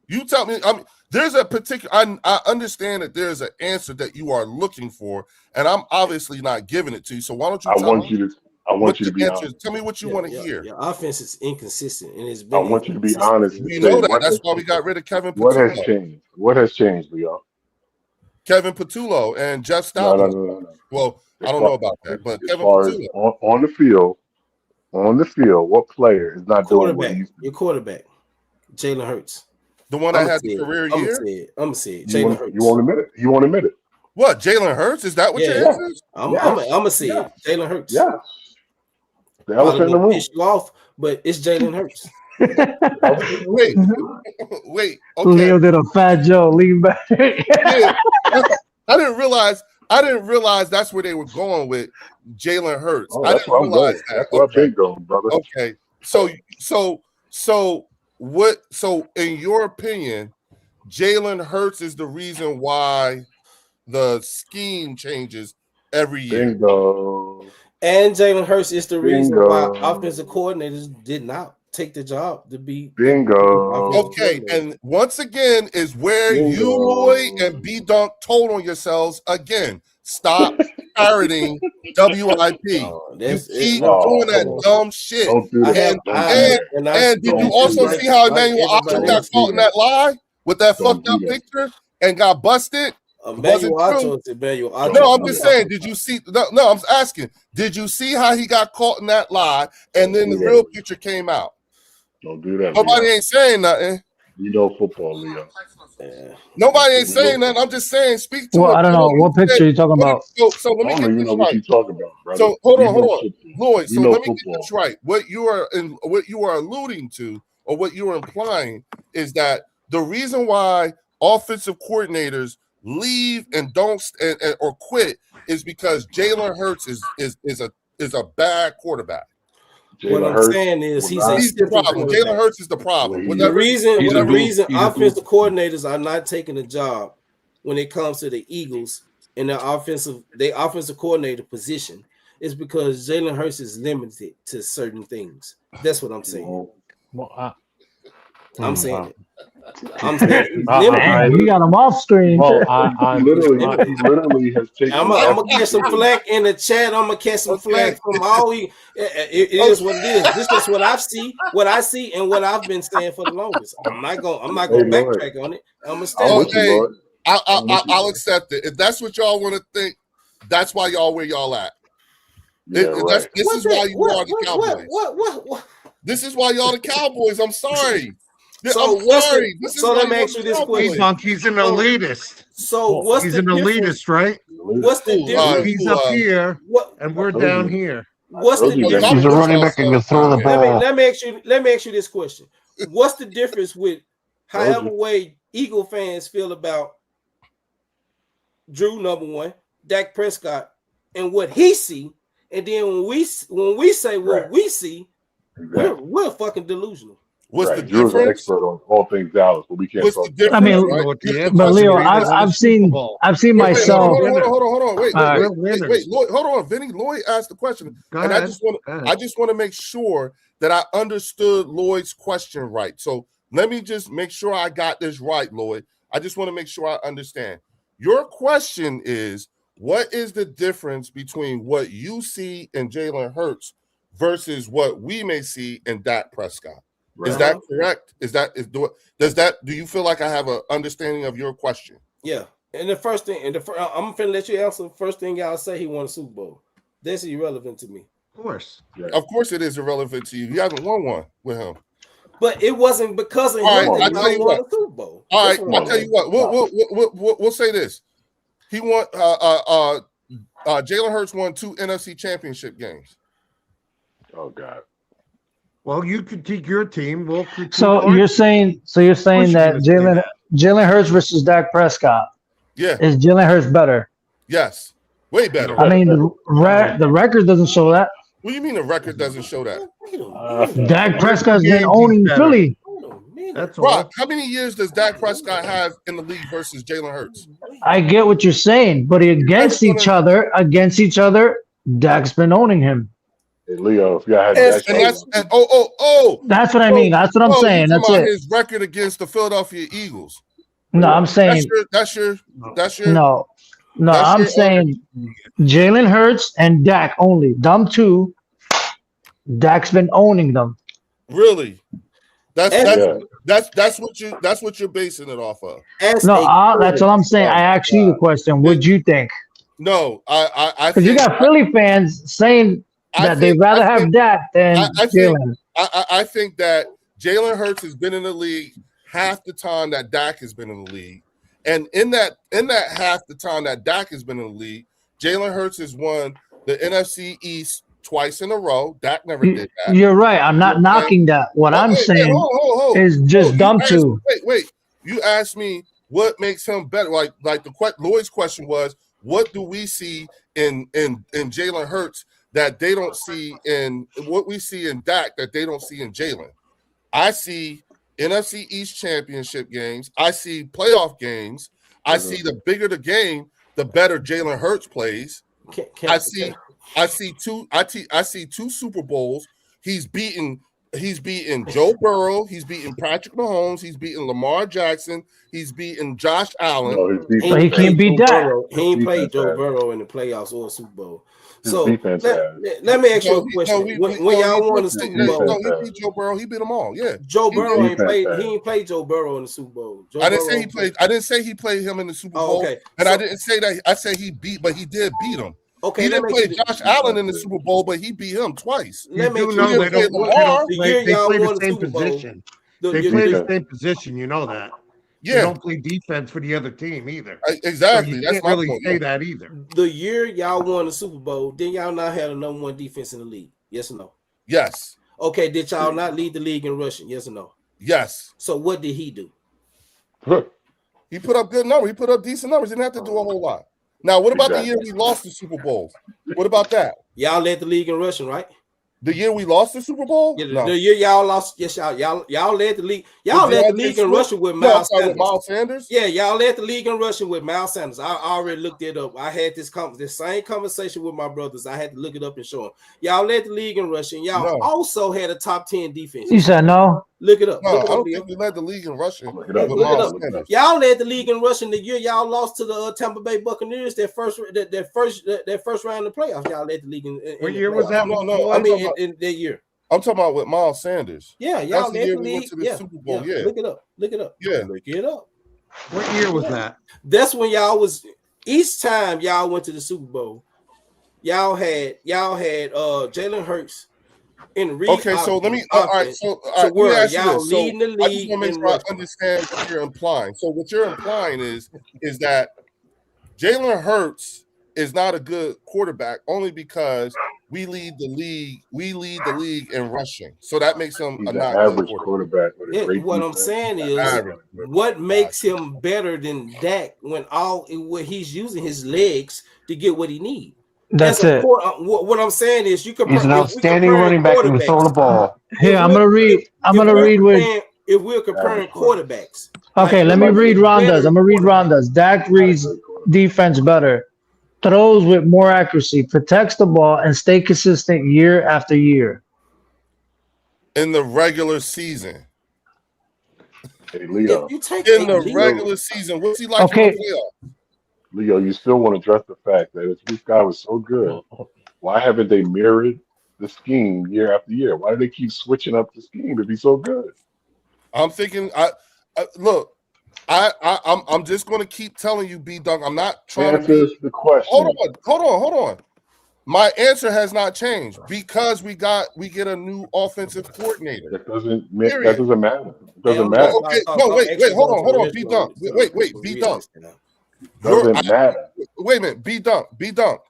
You tell me. I mean, there's a particular. I understand that there's an answer that you are looking for, and I'm obviously not giving it to you. So why don't you? I tell want me you to. I want you to the be answer is? honest. Tell me what you want to hear. Your offense is inconsistent, and it's I been. want you to be inconsistent. honest. And We say know that. what That's has, why we got rid of Kevin what has Patullo. changed. What has changed, Leo? Kevin Patullo and Jeff No, Stoutland. no. Well, I don't know about that, but As Kevin far as Patullo. on the field, what player is not doing what he Quarterback, used to? your quarterback, Jalen Hurts. The one that had the career I'm year. gonna say it. You Jalen won't, Hurts. you won't admit it. You won't admit it. What? Jalen Hurts? Is that what Yeah. your answer is? I'm Yes. gonna say Yes. it. Jalen Hurts. Yes. The Probably elephant in the gonna room. piss you off, but it's Jalen Hurts. Wait, wait. Okay. Leo did a fat Joe, lean back. Yeah. I didn't realize that's where they were going with Jalen Hurts. Oh, I that's didn't where I'm going. realize that. That's where I've Okay. been going, brother. Okay. So what? So in your opinion, Jalen Hurts is the reason why the scheme changes every year. Bingo. And Jalen Hurts is the reason why Bingo. offensive coordinators did not take the job to be Bingo. Okay, and once again is where you, Bingo. Lloyd, and B Dunk told on yourselves again. Stop parroting WIP. You keep doing that dumb shit. Don't do that. And did you also see how Emmanuel Ogbah got caught in that lie with that Don't fucked do up that. picture and got busted? Emmanuel Wasn't true. Ogbah. No, I'm just saying. Did you see? No, I'm asking. Did you see how he got caught in that lie, and then the real picture came out? Don't do that. Nobody Leo. ain't saying nothing. You know football, Leo. Nobody ain't saying nothing. I'm just saying. Speak to Well, it. I don't know. What picture are you talking about? So let me I get don't even this know what right. you're talking about, brother. So hold You on, know Lloyd. football. So You know let me get football. this right. What you are alluding to, or what you are implying, is that the reason why offensive coordinators leave and don't or quit is because Jalen Hurts is a bad quarterback. What I'm saying is he's the problem. Jalen Hurts is the problem. The reason he's a offensive coordinators are not taking a job when it comes to the Eagles in the offensive coordinator position is because Jalen Hurts is limited to certain things. That's what I'm saying. Well, I'm saying wow. it. I'm saying he's Damn, you got him off screen. Well, He literally has taken. I'm gonna catch some flack in the chat. I'm gonna catch some flack from all he. It is what it is. This is what I see, and what I've been saying for the longest. I'm not gonna backtrack on it. I'm gonna stand. Okay, I'll accept it. If that's what y'all want to think, that's why y'all where y'all at. This is why you are the Cowboys. What? This is why y'all the Cowboys. I'm sorry. So let me ask you this question. He's an elitist. So what's he's the an difference? elitist, right? What's the difference? He's up here, and we're down here. What's the difference? He's a running back and can throw the ball. Let me ask you this question. What's the difference with however way Eagle fans feel about Drew, number one, Dak Prescott, and what he see, and then when we say what we see, we're fucking delusional. What's the Drew's an difference? expert on all things Dallas, but we can't What's talk. the difference? I mean, right? but Leo, I've seen myself. Hold on. Wait, Lloyd, hold on. Vinny, Lloyd asked the question, Go and ahead. I just want to make sure that I understood Lloyd's question right. So let me just make sure I got this right, Lloyd. I just want to make sure I understand. Your question is, what is the difference between what you see in Jalen Hurts versus what we may see in Dak Prescott? Is that correct? Do you feel like I have an understanding of your question? Yeah. And the first thing, I'm finna let you answer. The first thing y'all say, he won a Super Bowl. That's irrelevant to me. Of course. Of course it is irrelevant to you. You haven't won one with him. But it wasn't because of him that he won a Super Bowl. All right, I'll tell you what. We'll say this. He won. Jalen Hurts won 2 NFC Championship games. Oh God. Well, you critique your team. We'll critique So ours. you're saying that Jalen Hurts versus Dak Prescott. Yeah. Is Jalen Hurts better? Yes. Way better. I mean, the record doesn't show that. What do you mean the record doesn't show that? Dak Prescott's been owning Philly. That's Rock, how many years does Dak Prescott have in the league versus Jalen Hurts? I get what you're saying, but against each other, Dak's been owning him. Hey, Leo, if y'all had Yes, Dak, And that's and That's what I mean. That's what I'm you saying. talking That's about it. his record against the Philadelphia Eagles. No, I'm saying That's your no. No, that's I'm your saying Jalen Hurts and Dak only. Them two, Dak's been owning them. really. That's And- that's what you're basing it off of. No, that's all I'm saying. I asked you the question. What'd you think? No, I Because you think got Philly fans saying that they'd rather have Dak than Jalen. I think that Jalen Hurts has been in the league half the time that Dak has been in the league. And in that half the time that Dak has been in the league, Jalen Hurts has won the NFC East twice in a row. Dak never did that. You're right. I'm not knocking that. What I'm saying is just dumb too. Wait. You asked me what makes him better. Like Lloyd's question was, what do we see in Jalen Hurts that they don't see in what we see in Dak that they don't see in Jalen? I see NFC East championship games. I see playoff games. I see the bigger the game, the better Jalen Hurts plays. I see two Super Bowls. He's beaten Joe Burrow. He's beaten Patrick Mahomes. He's beaten Lamar Jackson. He's beaten Josh Allen. But he can't beat Dak. He ain't played Joe Burrow in the playoffs or Super Bowl. So let me ask you a question. When y'all won the Super Bowl, he beat Joe Burrow. He beat them all. Yeah, Joe Burrow ain't played. He ain't played Joe Burrow in the Super Bowl. I didn't say he played. I didn't say he played him in the Super Bowl. Okay. And I didn't say that. I said he beat, but he did beat him. Okay, he didn't play Josh Allen in the Super Bowl, but he beat him twice. You do know they don't play the same position. They play the same position. You know that. Yeah. They don't play defense for the other team either. Exactly. So you That's can't my really point, say yeah. that either. The year y'all won the Super Bowl, then y'all not had a number one defense in the league. Yes or no? Yes. Okay, did y'all not lead the league in rushing? Yes or no? Yes. So what did he do? He put up good numbers. He put up decent numbers. He didn't have to do a whole lot. Now, what about the year we lost the Super Bowl? What about that? Y'all led the league in rushing, right? The year we lost the Super Bowl? Yeah, No. the year y'all lost, yes, y'all led the league. Y'all led the league in rushing with Miles Sanders. Miles Sanders? Yeah, y'all led the league in rushing with Miles Sanders. I already looked it up. I had this same conversation with my brothers. I had to look it up and show them. Y'all led the league in rushing. Y'all also had a top 10 defense. You said no? Look it up. No, Look I it up, don't Bill. think we led the league in rushing with Look it Miles up. Sanders. Y'all led the league in rushing the year y'all lost to the Tampa Bay Buccaneers. That first round of the playoffs. Y'all led the league in What year was that? No. I mean, in that year. I'm talking about with Miles Sanders. Yeah, That's y'all the led year the we went league. to the Super Bowl. Yeah. Look it up. Look it up. Yeah. Look it up. What year was that? That's when y'all was each time y'all went to the Super Bowl, y'all had Jalen Hurts in read. Okay, so let me let me ask you this. So leading the I just league want to make in sure I rushing. understand what you're implying. So what you're implying is that Jalen Hurts is not a good quarterback only because we lead the league in rushing. So that makes him He's a an not average good quarterback with a great What I'm defense. saying is, what makes him better than Dak when he's using his legs to get what he needs. That's it. What I'm saying is, you compare. He's an outstanding running back and can throw the ball. Here, I'm gonna read. If we're comparing quarterbacks. Okay, let me read Ronda's. I'm gonna read Ronda's. Dak reads defense better, throws with more accuracy, protects the ball, and stay consistent year after year. in the regular season. Hey, Leo. You take in the regular season, what's he like in the playoffs? Leo, you still want to address the fact that if this guy was so good, why haven't they mirrored the scheme year after year? Why do they keep switching up the scheme if he's so good? I'm thinking. I'm just going to keep telling you, B Dunk. I'm not trying Answers the question. Hold on. My answer has not changed because we get a new offensive coordinator. That doesn't matter. It doesn't matter. Okay, no, wait, hold on, B Dunk. Wait, B Dunk. Doesn't matter. Wait a minute, B Dunk.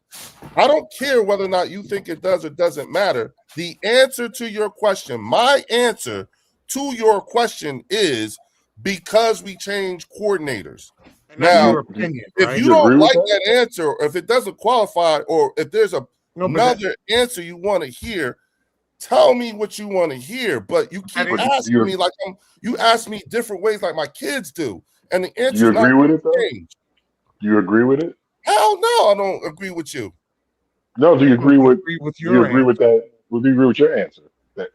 I don't care whether or not you think it does or doesn't matter. The answer to your question, my answer to your question is because we change coordinators. Now, your opinion, if right? you don't like that answer, or if it doesn't qualify, or if there's another answer you want to hear, tell me what you want to hear. But you keep asking me like you ask me different ways, like my kids do, and the answer. You agree with it, though? Change. Do you agree with it? Hell no, I don't agree with you. No, do you agree with? with Do you agree with that? would you agree with your answer? That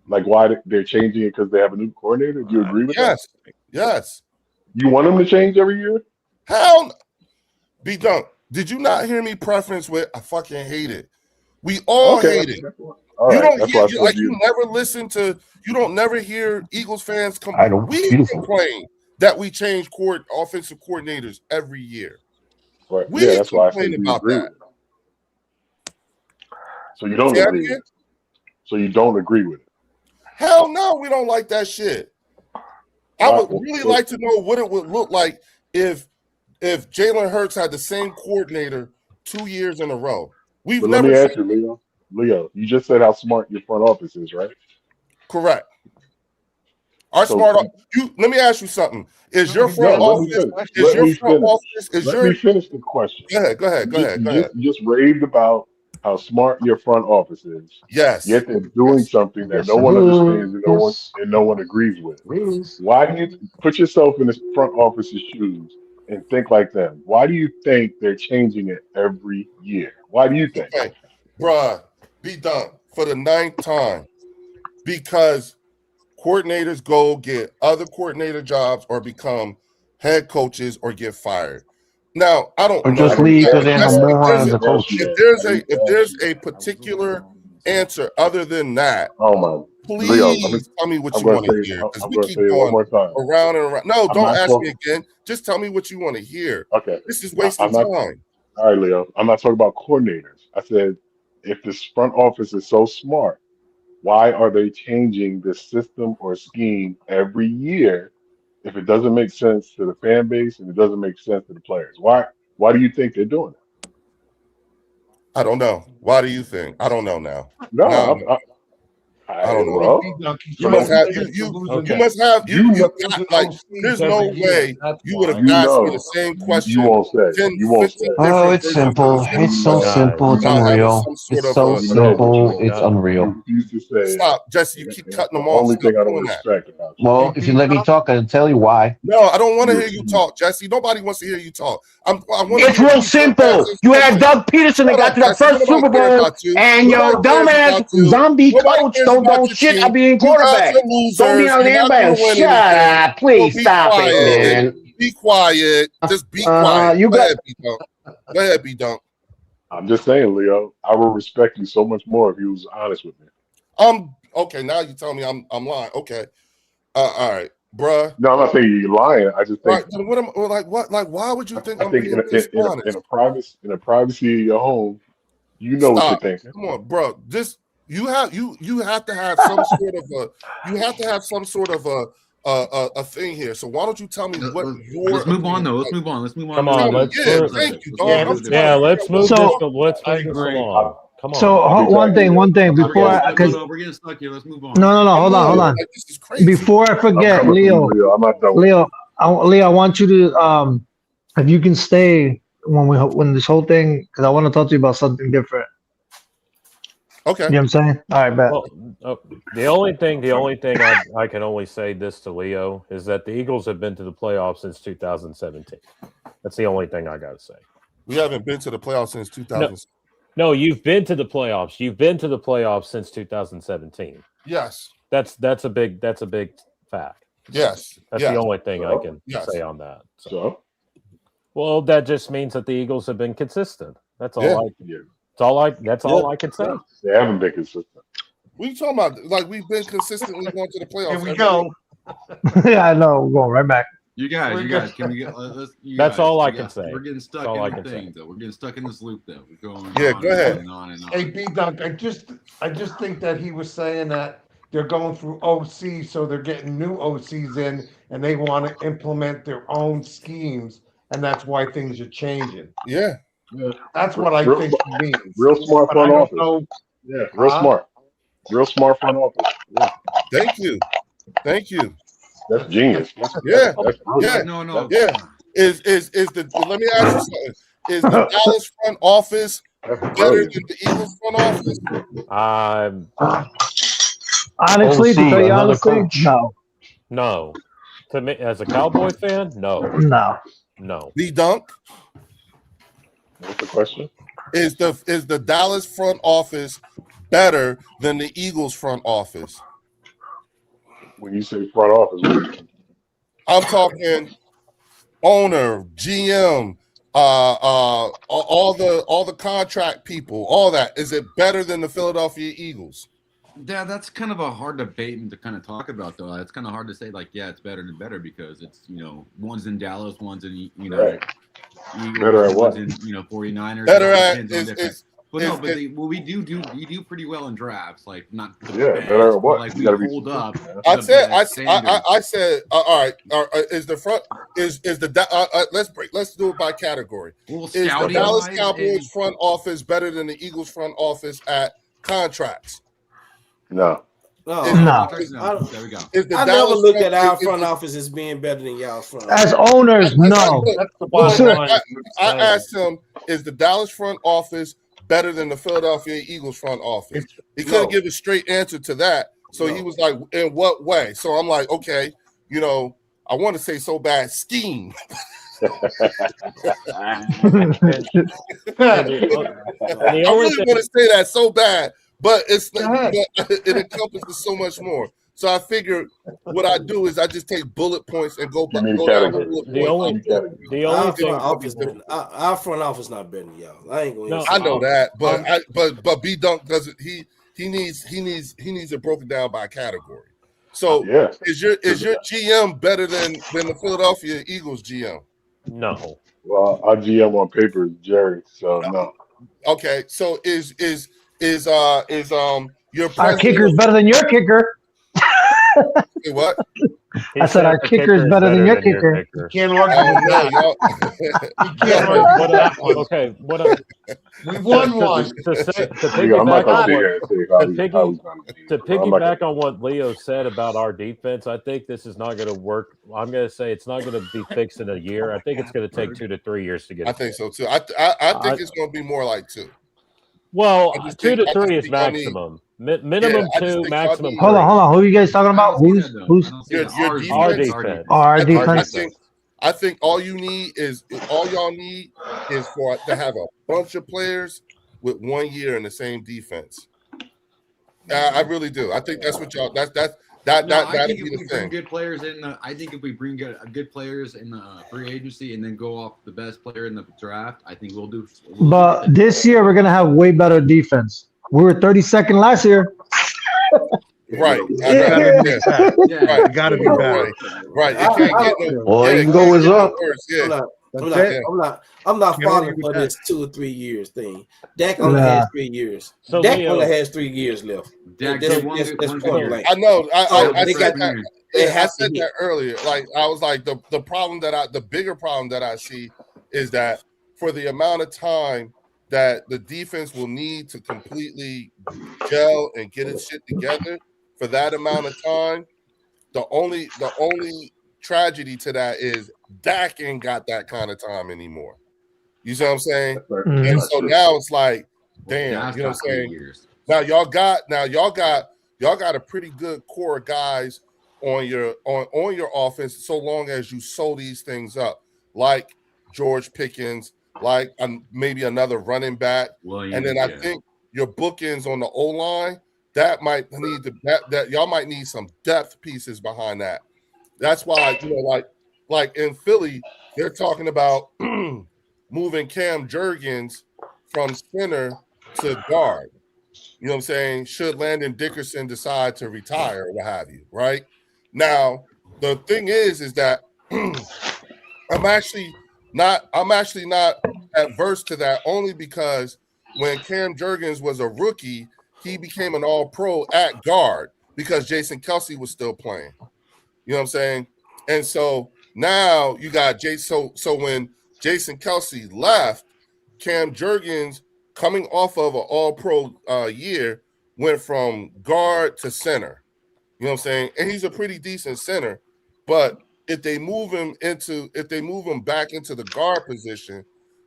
like why they're changing it because they have a new coordinator? Do you agree with that? Yes. You want them to change every year? Hell no. Be done. Did you not hear me preference with I fucking hate it? We all hate it. All you right, don't that's hear why I said like you. you never listen to you don't never hear Eagles fans I know. we Beautiful. complain that we change offensive coordinators every year. Right. We Yeah, that's why I said complain you about agree that. with it. So you don't Say that agree with again? it. So you don't agree with it. Hell no, we don't like that shit. I would really like to know what it would look like if Jalen Hurts had the same coordinator 2 years in a row. We've But let never me ask seen you, Leo. Leo, you just said how smart your front office is, right? correct. Our So- smart you let me ask you something. Is your front No, let me office finish. is Let your me front finish. office is Let your me finish the question. go ahead. You just raved about how smart your front office is. Yes. Yet they're doing something that Yes, no one sir. understands and Yes. no one agrees with. Yes. Why do you put yourself in the front office's shoes and think like them? Why do you think they're changing it every year? Why do you think? Okay, bruh, be done for the 9th time because coordinators go get other coordinator jobs or become head coaches or get fired. Now, I don't Or know. just leave because they're Yes, a moron as a coach. if there's a particular answer other than that, Oh my, please Leo, tell me what I'm you gonna want to say, hear because I'm we gonna keep say it one going more time. around and around. No, I'm don't not ask talking- me again. Just tell me what you want to hear. Okay. This is wasting I'm not- time. All right, Leo. I'm not talking about coordinators. I said if this front office is so smart, why are they changing the system or scheme every year if it doesn't make sense to the fan base and it doesn't make sense to the players? Why do you think they're doing it? I don't know. Why do you think? I don't know now. No, Now, I don't know. well, You must have you got, like there's no way you would have asked me the same question. You won't say. 10, You won't 15 say. Oh, different it's versions simple. of the same It's so question simple. It's without having unreal. some sort It's of so a- simple. It's unreal. You refuse to say. Stop, Jesse. You keep cutting them The off. only Stop thing I don't doing that. respect about you. Well, if you let me talk, I'll tell you why. No, I don't want to hear you talk, Jesse. Nobody wants to hear you talk. I want It's real simple. You had Doug Peterson that got to the first Super Bowl, and your dumbass zombie coach don't shit at being quarterback. Don't be on there, man. Shut up. Please stop it, man. Be quiet. Just be quiet. You Go got- ahead, B-Dunk. Go ahead, B-Dunk. I'm just saying, Leo. I would respect you so much more if you was honest with me. Okay. Now you tell me I'm lying. Okay. All right, bruh. No, I'm not saying you're lying. I just think. Right, then what am like? What like? Why would you think I I'm think being dishonest? in the privacy of your home, you know what you're Stop. thinking. Come on, bro. Just you have to have some sort of a thing here. So why don't you tell me what your Let's move on opinion though. is? Let's move on. Let's move on. Come on, let's move. Thank you, Yeah, dog. yeah, let's move So- this. Let's I move this agree. along. Come on. So one thing before because We're getting stuck here. Let's move on. no, hold on. Like, this is crazy. Before I I'm forget, coming Leo, from you, Leo. I'm not done. Leo, I want you to if you can stay when this whole thing, because I want to talk to you about something different. Okay. You know what I'm saying? All right, bet. Well, the only thing I can only say this to Leo is that the Eagles have been to the playoffs since 2017. That's the only thing I got to say. We haven't been to the playoffs since 2000. No, you've been to the playoffs. You've been to the playoffs since 2017. Yes. That's a big fact. Yes. That's yes. the only thing I can Yes. say on that. So Well, that just means that the Eagles have been consistent. That's all. Yeah. That's all I can say. they haven't been consistent. What are you talking about? Like we've been consistently going to the playoffs. Here we every go. year. Yeah, I know. We're going right back. You guys, can we get? That's all I can say. We're getting That's stuck all I in can the say. thing, though. We're getting stuck in this loop, though. We're going. Yeah, on go ahead. And on and on. Hey, B-Dunk, I just think that he was saying that they're going through OC, so they're getting new OCs in, and they want to implement their own schemes, and that's why things are changing. Yeah. That's what I think he means. Real smart But I front don't office. know. Yeah, real smart. Real smart front office. Yeah, Thank you. Thank you. that's genius. Yeah. That's brilliant. Yeah. No. Yeah. Is the let me ask you something. Is the Dallas front office That's better brilliant. than the Eagles front office? Honestly, OC, to tell you another honestly, coach. No. To me, as a Cowboy fan, no. B-Dunk, What's the question? is the Dallas front office better than the Eagles front office? When you say front office, I'm talking owner, GM, all the contract people, all that. Is it better than the Philadelphia Eagles? Yeah, that's kind of a hard debate to kind of talk about, though. It's kind of hard to say, like, yeah, it's better than better because it's, one's in Dallas, one's in, right. Eagles, Better at what? one's in, 49ers. Better at we do pretty well in drafts, like not the Yeah, best, better at what? Like You we gotta be hold up. specific, I to the said, best standards. I said, all right. Is the front let's do it by category. Well, Is the scouting Dallas wise Cowboys and- front office better than the Eagles front office at contracts? No. No, No. There we go. Is the I never Dallas looked at our is front the- office as being better than y'all's front As office. owners, no. That's the Well, bottom line. I asked him, is the Dallas front office better than the Philadelphia Eagles front office? He couldn't No. give a straight answer to that. So he No. was like, in what way? So I'm like, okay, I want to say so bad scheme. I really want to say that so bad, but it encompasses so much more. So I figured what I do is I just take bullet points and go Give me the down category. bullet The points. only Our thing. front office, our front office not better than y'all. I ain't going. No, I know that, but B Dunk doesn't. He needs it broken down by category. So Yeah. is your GM better than the Philadelphia Eagles GM? No. Well, our GM on paper is Jerry, so no. Okay, so is your Our president kicker is better than your kicker. what? He I said our the kicker is better than your kicker. Can't argue with that. Y'all- You can't argue with that one. Okay, We won one. to I'm not piggyback gonna on sit what here and say how he's gonna be. to I'm not gonna- piggyback on what Leo said about our defense, I think this is not going to work. I'm going to say it's not going to be fixed in a year. I think it's going to take 2 to 3 years to get. I think so too. I think it's going to be more like 2. Well, I just 2 to think- I 3 just is think y'all need- maximum. Minimum I just 2, think maximum y'all need- Hold on. Who are you guys talking about? Who's Your Our defense. defense. our I defense? think all y'all need is for to have a bunch of players with 1 year in the same defense. I really do. I think that's what y'all. That'd I be think if the we bring thing. good players in, I think if we bring good players in the free agency and then go off the best player in the draft, I think we'll do. But this year we're gonna have way better defense. We were 32nd last year. Right. Yeah. Yeah, You gotta be better. Right. It can't get no. All yeah, you it can go can't is get no up. worse. Yeah. I'm not Can't falling argue for with this 2 or 3 years thing. Dak only Nah. has 3 years. So Dak Leo- only has 3 years left. Dak That's- did one that's- good- that's one point good blank. I know. I they said got- that. they I have to said hit. that earlier. Like I was like the bigger problem that I see is that for the amount of time that the defense will need to completely gel and get its shit together for that amount of time, the only tragedy to that is Dak ain't got that kind of time anymore. You see what I'm saying? Mhm. And so now it's like, damn, Dak's you know what got I'm 3 saying? years. Now y'all got a pretty good core of guys on your offense so long as you sew these things up, like George Pickens, like maybe another running back, Williams, and then I yeah. think your bookends on the O line that might need that y'all might need some depth pieces behind that. That's why like in Philly they're talking about moving Cam Jurgens from center to guard. You know what I'm saying? Should Landon Dickerson decide to retire or what have you, right? Now, the thing is that I'm actually not adverse to that only because when Cam Jurgens was a rookie, he became an all-pro at guard because Jason Kelce was still playing. You know what I'm saying? And so now you got Jason. So when Jason Kelce left, Cam Jurgens, coming off of an all-pro year, went from guard to center. You know what I'm saying? And he's a pretty decent center. But if they move him back into the guard position,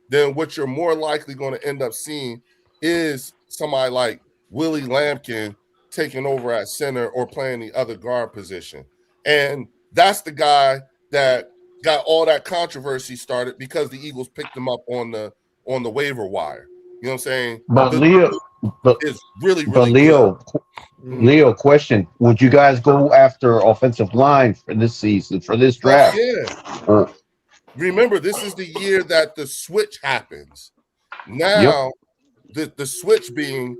then what you're more likely going to end up seeing is somebody like Willie Lampkin taking over at center or playing the other guard position. And that's the guy that got all that controversy started because the Eagles picked him up on the waiver wire. You know what I'm saying? But But is really, but really Leo, Mhm. Leo, question: would you guys go after offensive line for this season for this good. Fuck draft? yeah. Uh, Remember, this is the year that the switch happens. yep. Now, the switch being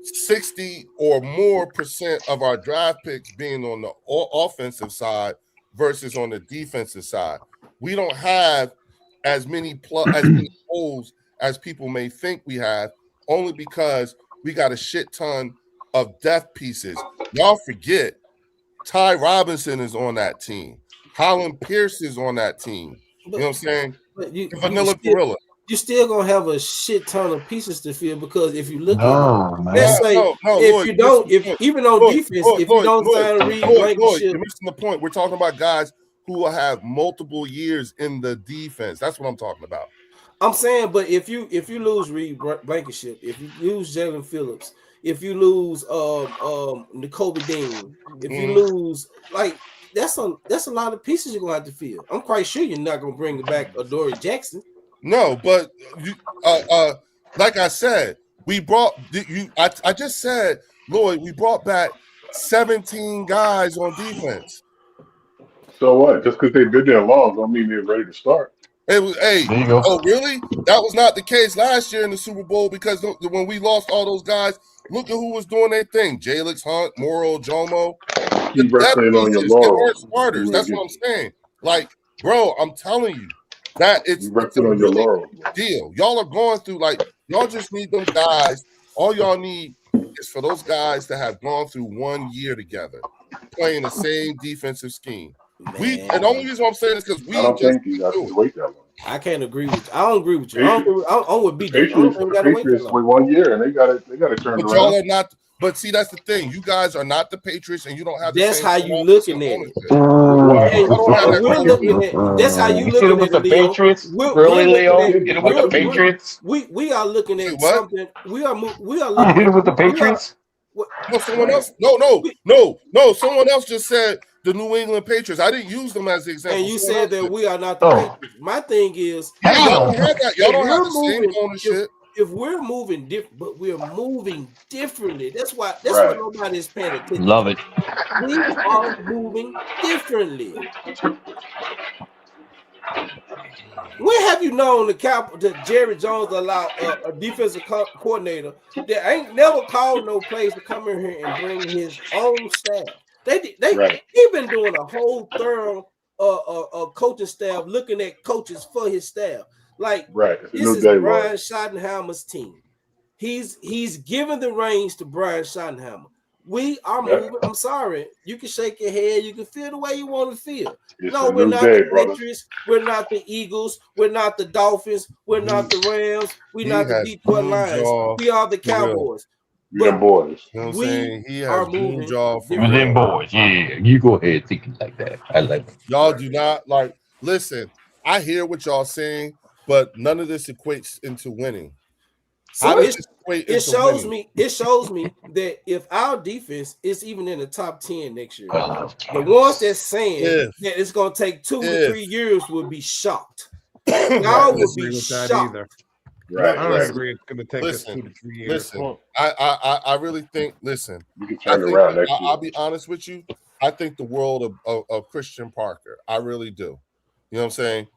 60 or more percent of our draft picks being on the offensive side versus on the defensive side. We don't have as many holes as people may think we have, only because we got a shit ton of depth pieces. Y'all forget Ty Robinson is on that team. Holland Pierce is on that team. You know what I'm saying? But The Vanilla Gorilla. you still gonna have a shit ton of pieces to fill because if you look at No, it, man. let's say No, if Lloyd, you don't, listen, if even on defense, if you don't sign Reed Lloyd, Blankenship, you're missing the point. We're talking about guys who will have multiple years in the defense. That's what I'm talking about. I'm saying, but if you lose Reed Blankenship, if you lose Jalen Phillips, if you lose N'Kobe Dean, if you lose that's a lot of pieces you're gonna have to fill. I'm quite sure you're not gonna bring back Adoree Jackson. No, but you, like I said, we brought you. I just said, Lloyd, we brought back 17 guys on defense. So what? Just because they've been there long don't mean they're ready to start. It was, hey, There you go. oh really? That was not the case last year in the Super Bowl because when we lost all those guys, look at who was doing their thing: Jalix Hunt, Moro, Jomo. Keep resting on your Pieces, they weren't laurels. starters. That's what I'm saying. Like, bro, I'm telling you that it's You a resting on your really laurels. big deal. Y'all are going through y'all just need them guys. All y'all need is for those guys to have gone through 1 year together, playing the same defensive scheme. And the only reason I'm saying is because we I don't just think you got to wait that long. I can't agree with you. I don't agree with you. I'm with BJ. Patriots, I don't gotta wait that Patriots long. wait 1 year and they got to turn it But y'all around. are not. But see, that's the thing. You guys are not the Patriots, and you don't have. That's the same how you offensive looking at it. ownership. Y'all don't have that We're looking at that's how you You hit looking him at with the it, Leo. Patriots, We're really, looking Leo? at Hit him with the Patriots. we are looking at Wait, what? something. We are You looking hit him with the we are- Patriots. No, someone else. No. Someone else just said the New England Patriots. I didn't use them as the example. and you Someone said else that did. we are not the Oh. Patriots. My thing is, Y'all don't Hell, have that. Y'all don't have the same moving, ownership. if we're moving different, but we're moving differently. That's what Right. nobody is paying attention. love it. We are moving differently. When have you known that Jerry Jones allowed a defensive coordinator that ain't never called no plays to come in here and bring his own staff? Right. He's been doing a whole thorough coaching staff, looking at coaches for his staff. Like Right. It's a this new is day, Brian Lloyd. Schottenheimer's team. He's giving the reins to Brian Schottenheimer. We are Yeah. moving. I'm sorry. You can shake your head. You can feel the way you want to feel. It's No, a we're new not day, the brother. Patriots. We're not the Eagles. We're not the Dolphins. We're not the Rams. We're He not the has Detroit June Lions. jaw We are the for real. Cowboys. You them boys. You know what I'm We saying? He are has June moving jaw for different. Them real. boys, yeah. You go ahead thinking like that. I like it. Y'all do not listen. I hear what y'all saying, but none of this equates into winning. How So does this equate it into shows winning? me. It shows me that if our defense is even in the top 10 next year, I love the Kansas. ones that's saying If. that it's going to take 2 to If. 3 years will be shocked. I Y'all don't will agree be with that shocked. either. Right. I don't Right. agree it's going to take us Listen, 2 to 3 years. Listen, I really think. Listen, You can I turn it think around next year. I'll be honest with you. I think the world of Christian Parker. I really do. You know what I'm saying?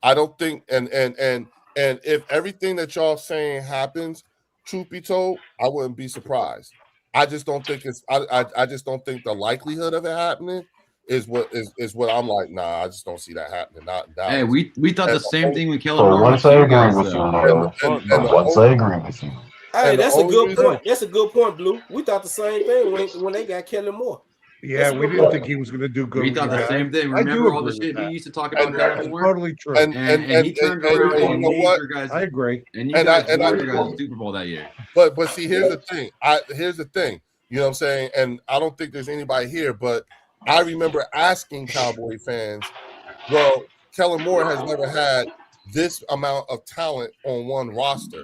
I don't think and if everything that y'all saying happens, truth be told, I wouldn't be surprised. I just don't think it's. I just don't think the likelihood of it happening is what I'm like. Nah, I just don't see that happening. Not in Dallas. Hey, we thought the And same thing with Kellen So Moore. once with I you agree guys, with you, though. Leo. and Once I agree with you. Hey, And the that's a only good reason- point. That's a good point, Blue. We thought the same thing when they got Kellen Moore. Yeah, we didn't think he was going to do good. We with thought you the same guys. thing. I do Remember all the agree with shit that. he used to talk about And Kellen That's Moore? totally true. and And he turned and around you and know made what? your guys. I agree. And you And guys I- made your guys the Super Bowl that year. But see, here's the thing. Here's the thing. You know what I'm saying? And I don't think there's anybody here, but I remember asking Cowboy fans, well, Kellen Moore has never had this amount of talent on one roster.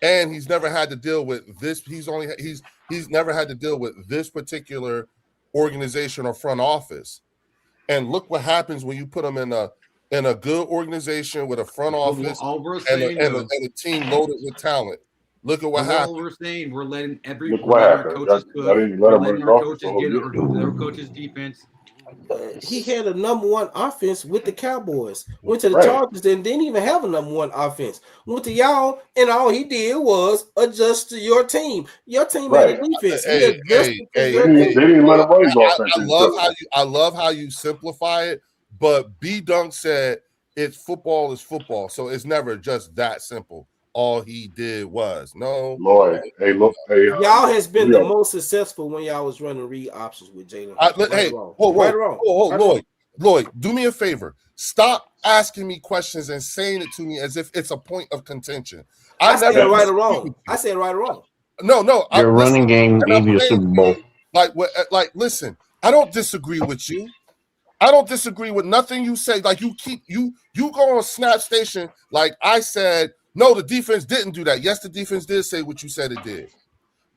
And he's never had to deal with this. He's never had to deal with this particular organization or front office. And look what happens when you put him in a good organization with a front office All we're and saying, though, a team loaded with talent. Look at what And all happened. we're saying, we're letting Look what our happened. coaches Y'all cook. didn't let We're him letting run our off coaches the whole get year. their coaches' defense. He had a number one offense with the Cowboys. Went to the Right. Chargers, then didn't even have a number one offense. Went to y'all, and all he did was adjust to your team. Your team had Right. a defense. He Hey, adjusted to hey, your They team. didn't let him run his offense. I love how you simplify it, but B Dunk said it's football is football, so it's never just that simple. All he did was Lloyd, hey, look, hey, Y'all has been the Leo. most successful when y'all was running read options with Jalen. Hey, or wrong. whoa, Right or wrong. Right or wrong. Lloyd, do me a favor. Stop asking me questions and saying it to me as if it's a point of contention. I said never right or wrong. I said right or wrong. No. Your running game gave you a Super Bowl. Listen, I don't disagree with you. I don't disagree with nothing you say. Like you go on Snap Station. Like I said, no, the defense didn't do that. Yes, the defense did say what you said it did.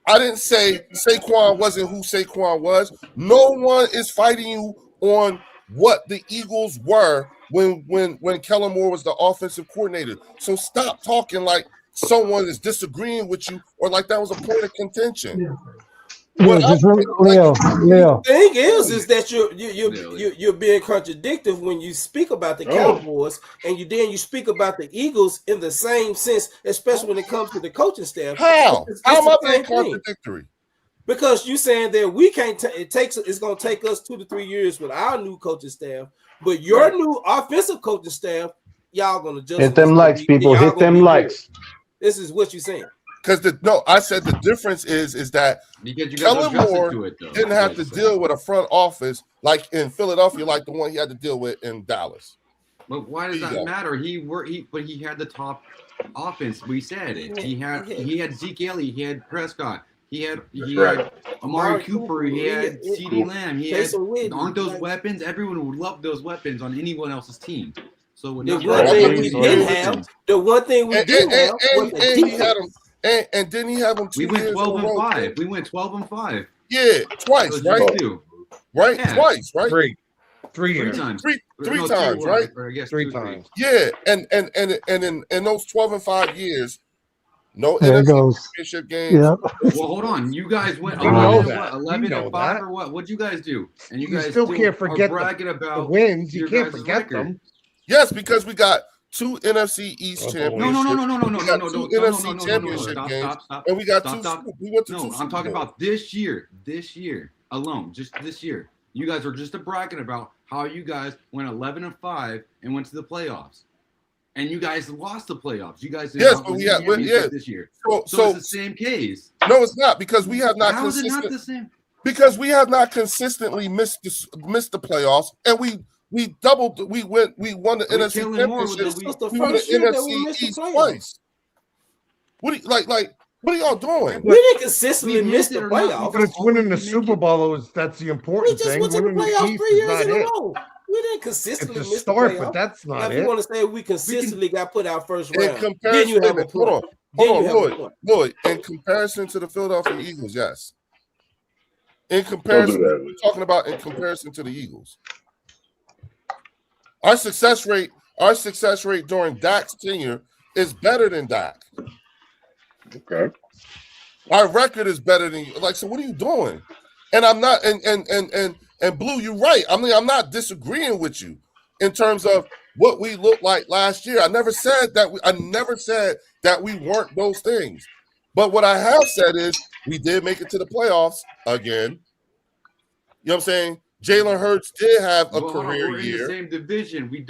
I didn't say Saquon wasn't who Saquon was. No one is fighting you on what the Eagles were when Kellen Moore was the offensive coordinator. So stop talking like someone is disagreeing with you or like that was a point of contention. Leo, Leo. The thing is that you're being contradictory when you speak about the Cowboys and you speak about the Eagles in the same sense, especially when it comes to the coaching staff. How? How am I being thing. contradictory? Because you're saying that we can't. It's going to take us 2 to 3 years with our new coaching staff, but your new offensive coaching staff, y'all going to just Hit them likes, people. Hit them likes. This is what you're saying. Because I said the difference is that Kellen Moore didn't have to deal with a front office like in Philadelphia, like the one he had to deal with in Dallas. But why does that matter? But he had the top offense. We said it. He had Zeke Elliott. He had Prescott. He had Amari Cooper. He had CeeDee Lamb. He had aren't those weapons? Everyone would love those weapons on anyone else's team. So the one thing we didn't have was the defense. And didn't he have them 2 years? We went 12-5. We went 12-5. Yeah, twice, right? Right, yeah. Twice, right? Three times. Three times, right? Or I guess three times. Yeah, and in those 12-5 years, no there NFC championship games. Yep. Well, hold on. You guys went 11-5 or what? What'd you guys do? And you guys still can't forget bragging about the wins. You can't guys' forget record. them. Yes, because we got 2 NFC East championships. No. 2 NFC championship games, and we got 2. We went to 2. I'm talking about this year alone, just this year. You guys are just bragging about how you guys went 11-5 and went to the playoffs, and you guys lost the playoffs. You guys did this year. So it's the same case. No, it's not because we have not. How is it not the same? Because we have not consistently missed the playoffs, and we won the NFC championship. We won the NFC East twice. What are y'all doing? We didn't consistently miss the playoffs. But it's winning the Super Bowl that's the important thing. We just went to the playoffs 3 years in a row. We didn't consistently miss the playoffs. But that's not now, it. If you want to say we consistently got put out first In round, comparison, then you have a point. Hold on, Lloyd. In comparison to the Philadelphia Eagles, yes. In comparison, we're talking about in comparison to the Eagles. Our success rate during Dak's tenure is better than Dak. Okay. Our record is better than you. So what are you doing? And I'm not and Blue, you're right. I mean, I'm not disagreeing with you in terms of what we looked like last year. I never said that we weren't those things. But what I have said is we did make it to the playoffs again. You know what I'm saying? Jalen Hurts did have a career we're year. In the same division. We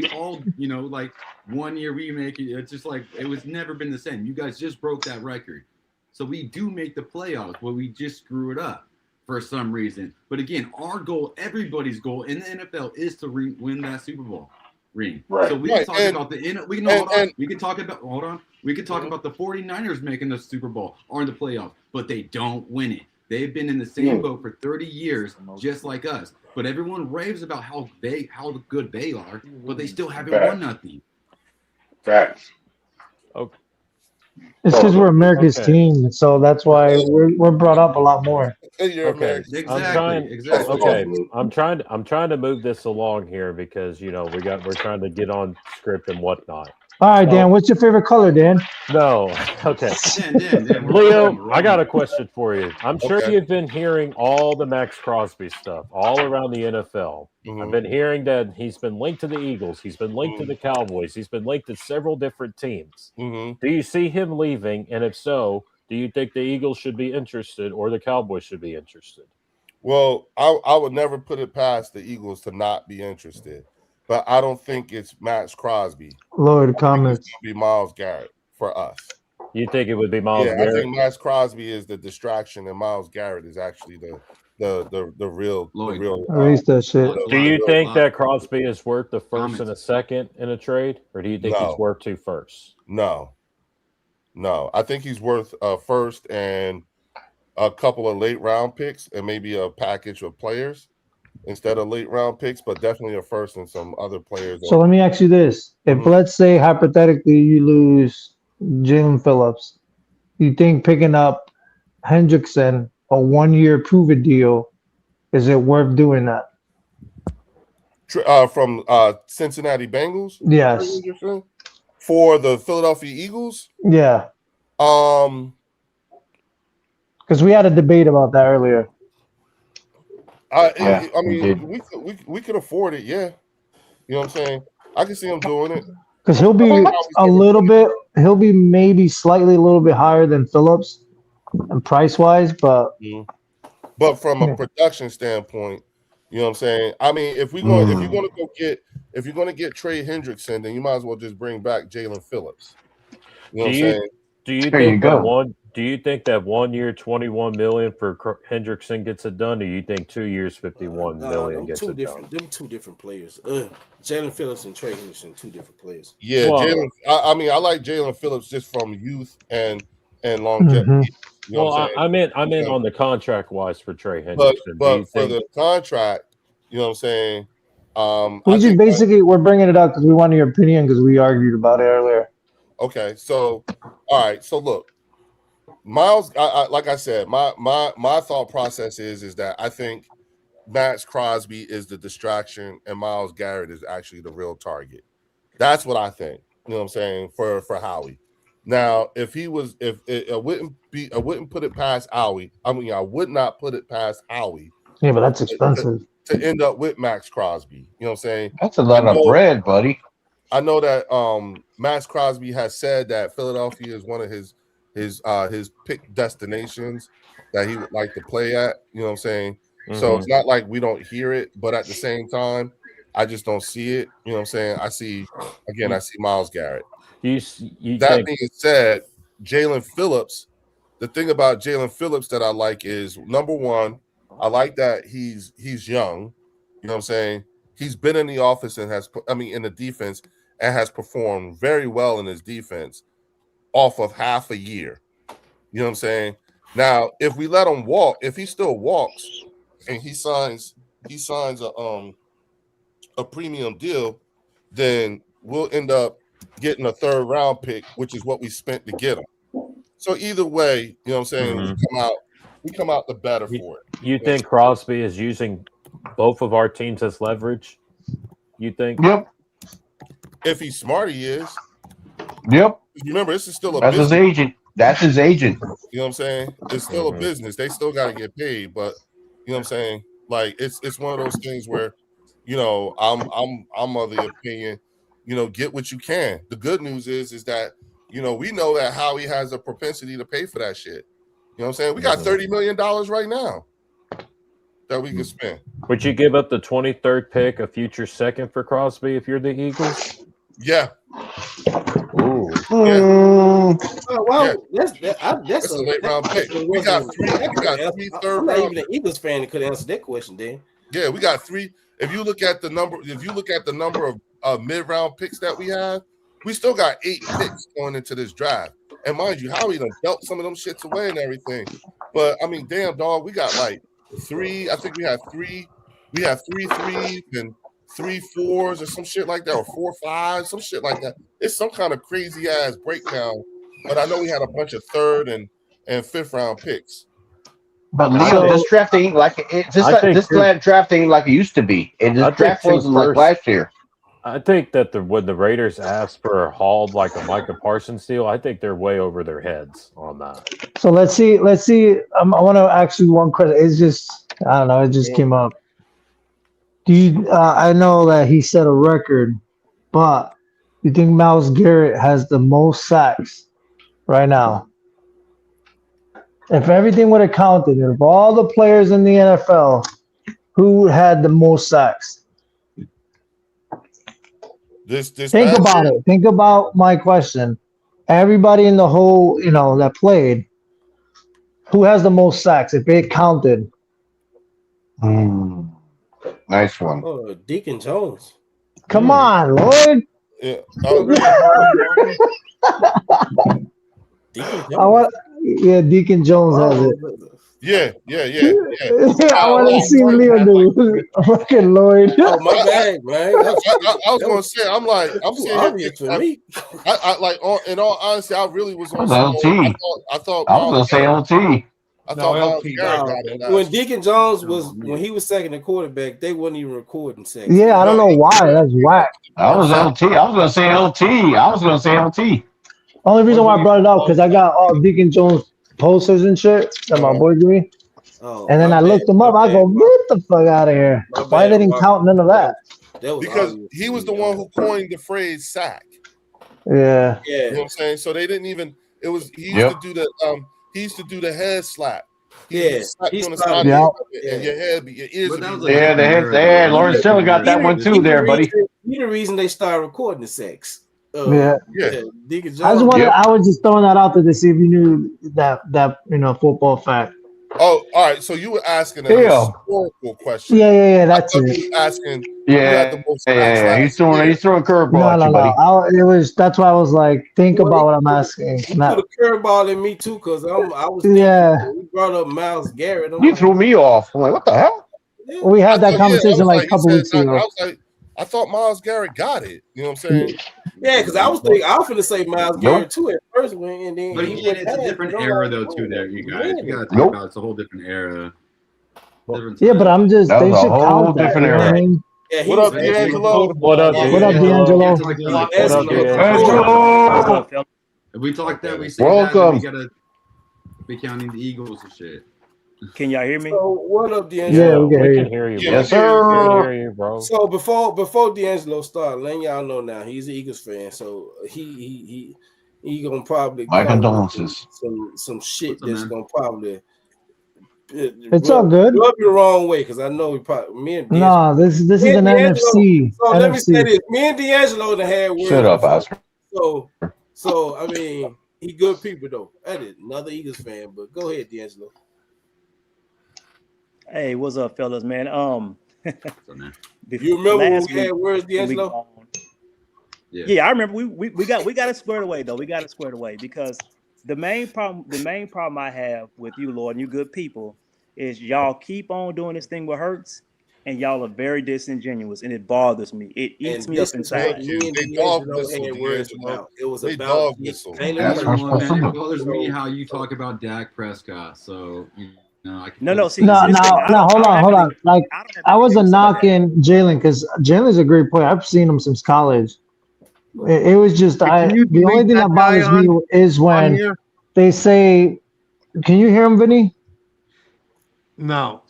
all, like 1 year we make it. It's just like it was never been the same. You guys just broke that record. So we do make the playoffs, but we just screw it up for some reason. But again, our goal, everybody's goal in the NFL is to win that Super Bowl ring. Right. So we can talk about we can talk about the 49ers making the Super Bowl or in the playoffs, but they don't win it. They've been in the same boat for 30 years, just like us. But everyone raves about how good they are, but they still haven't won nothing. Facts. Okay. It's because we're America's team, so that's why we're brought up a lot more. Okay. Exactly. I'm trying to move this along here because we're trying to get on script and whatnot. All right, Dan. What's your favorite color, Dan? No. Okay. Dan, Leo, I got a question for you. I'm sure Okay. you've been hearing all the Max Crosby stuff all around the NFL. I've been hearing that he's been linked to the Eagles. He's been linked to the Cowboys. He's been linked to several different teams. Do you see him leaving? And if so, do you think the Eagles should be interested or the Cowboys should be interested? Well, I would never put it past the Eagles to not be interested, but I don't think it's Max Crosby. Lower the It's comments. going to be Myles Garrett for us. You think it would be Myles Yeah, Garrett? I think Max Crosby is the distraction, and Myles Garrett is actually the real. Erase that shit. Do you think that Crosby is worth the first and a second in a trade, or do you think No. he's worth 2 firsts? No. I think he's worth a first and a couple of late round picks and maybe a package of players instead of late round picks, but definitely a first and some other players. So let me ask you this: if let's say hypothetically you lose Jalen Phillips, you think picking up Hendrickson, a 1-year prove-it deal, is it worth doing that? From Cincinnati Bengals? Yes. For the Philadelphia Eagles? Yeah. Because we had a debate about that earlier. I mean, we could afford it, yeah. You know what I'm saying? I can see him doing it. Because he'll be a little bit, he'll be maybe slightly a little bit higher than Phillips, and price wise, but from a production standpoint, you know what I'm saying? I mean, if you're going to get Trey Hendrickson, then you might as well just bring back Jalen Phillips. You know what I'm saying? Do you think that 1 year, $21 million for Hendrickson gets it done, or you think 2 years, $51 million gets it done? Them two different players. Jalen Phillips and Trey Hendrickson, two different players. Yeah, Jalen. I mean, I like Jalen Phillips just from youth and longevity. You know what I'm saying? I meant on the contract wise for Trey Hendrickson. But for the contract, you know what I'm saying? We're bringing it up because we wanted your opinion because we argued about it earlier. Okay, so all right, so look, Myles. Like I said, my thought process is that I think Max Crosby is the distraction and Myles Garrett is actually the real target. That's what I think. You know what I'm saying for Howie. Now, if I wouldn't put it past Howie. I mean, I would not put it past Howie. Yeah, but that's expensive to end up with Max Crosby. You know what I'm saying? That's a lot of bread, buddy. I know that Max Crosby has said that Philadelphia is one of his pick destinations that he would like to play at. You know what I'm saying? So it's not like we don't hear it, but at the same time, I just don't see it. You know what I'm saying? I see Myles Garrett. That being said, Jalen Phillips, the thing about Jalen Phillips that I like is, number one, I like that he's young. You know what I'm saying? He's been in the office and in the defense and has performed very well in his defense off of half a year. You know what I'm saying? Now, if we let him walk, if he still walks and he signs a premium deal, then we'll end up getting a 3rd round pick, which is what we spent to get him. So either way, you know what I'm saying, we come out the better for it. You think Crosby is using both of our teams as leverage? You think? Yep. If he's smart, he is. Yep. Remember, this is still a business. His agent. That's his agent. You know what I'm saying? It's still a business. They still got to get paid, but you know what I'm saying? Like it's one of those things where, you know, I'm of the opinion, you know, get what you can. The good news is that, you know, we know that Howie has a propensity to pay for that shit. You know what I'm saying? We got $30 million right now that we can spend. Would you give up the 23rd pick, a future second for Crosby if you're the Eagles? Yeah. Ooh. Well, that's a late round pick. We got three third I'm not round. even an Eagles fan that could answer that question, Dan. Yeah, we got 3. If you look at the number of mid-round picks that we have, we still got 8 picks going into this draft. And mind you, Howie done dealt some of them shits away and everything. But I mean, damn dog, we got like 3. I think we have 3. We have 3 3s and 3 4s or some shit like that, or 4 5s, some shit like that. It's some kind of crazy ass breakdown. But I know we had a bunch of 3rd and 5th round picks. But Leo, this draft ain't like this draft ain't like it used to be. And this draft wasn't like last year. I think that when the Raiders ask for a haul like a Micah Parsons deal, I think they're way over their heads on that. So let's see. I want to ask you one question. It's just, I don't know. It just came up. Do you? I know that he set a record, but you think Myles Garrett has the most sacks right now? If everything would have counted, if all the players in the NFL, who had the most sacks? Think about it. Think about my question. Everybody in the whole, that played, who has the most sacks if it counted? Nice one. Oh, Deacon Jones. Come on, Lloyd. Yeah. Deacon Jones has it. Yeah. I want to see Leo do. Fucking Lloyd. Oh my bad, man. I was gonna say, I'm saying, obvious for me. I like, in all honesty, I really was on. LT. I thought I was gonna say LT. I thought Myles LT. Garrett got it. When Deacon Jones when he was second to quarterback, they wasn't even recording sex. Yeah, I don't know why. That's whack. I was LT. I was gonna say LT. Only reason why I brought it up because I got all Deacon Jones posters and shit that my boy gave me. Oh, And then I looked them up. I go, get the fuck out of here. Why they didn't count none of that? Because he was the one who coined the phrase sack. Yeah. You know what I'm saying? So they didn't even. It was he used to do the he used to do the head slap. He's on the side and your head, your ears. Would be Yeah, the head. Lawrence Taylor got that one too, there, buddy. He the reason they started recording the sex. Yeah. Deacon Jones. I just wanted. I was just throwing that out there to see if you knew that football fact. Oh, all right. So you were asking a historical question. Yeah. That's it. You were asking. Yeah. He's throwing curveball at you, buddy. It was. That's why I was like, think about what I'm asking. You put a curveball in me too, because I was. We brought up Myles Garrett. You threw me off. I'm like, what the hell? We had that conversation like a couple weeks ago. I thought Myles Garrett got it. You know what I'm saying? Yeah, because I was going to say Myles Garrett too at first, and then. But again, it's a different era though too. There, you guys, you got to think about it's a whole different era. Yeah, but I'm just. That they was should a whole count different that. era. Yeah, What up, D'Angelo? What up, D'Angelo? If we talk that, we say Welcome. that, we gotta be counting the Eagles and shit. Can y'all hear me? So what up, D'Angelo? Yeah, We we can can hear you. hear you. Yes, bro. sir. We can hear you, bro. So before D'Angelo start, letting y'all know now he's an Eagles fan, so he gonna probably My condolences. some shit What's up, that's man? gonna probably It's all good. rub you the wrong way because I know we probably me and No, this is an NFC. So let me say NFC. this: me and D'Angelo done had words. Shut up, Oscar. So I mean, he good people though. That is another Eagles fan, but go ahead, D'Angelo. Hey, what's up, fellas, man? You remember when last we had week- words, D'Angelo? Yeah, I remember. We got it squared away though. We got it squared away because the main problem I have with you, Lord, and you good people, is y'all keep on doing this thing with Hurts, and y'all are very disingenuous, and it bothers me. It eats me up inside. They dog whistle, D'Angelo. It was They about dog whistle. Taylor That's Hurts. what I'm supposed to do. It bothers me how you talk about Dak Prescott. So I can No, see, No, this thing, I don't hold have on. anything- Like I don't have I wasn't anything to say about that. knocking Jalen because Jalen's a great player. I've seen him since college. It was just Can you the only delete thing that that bothers guy me is On when here? they say, "Can you hear him, Vinny?" No.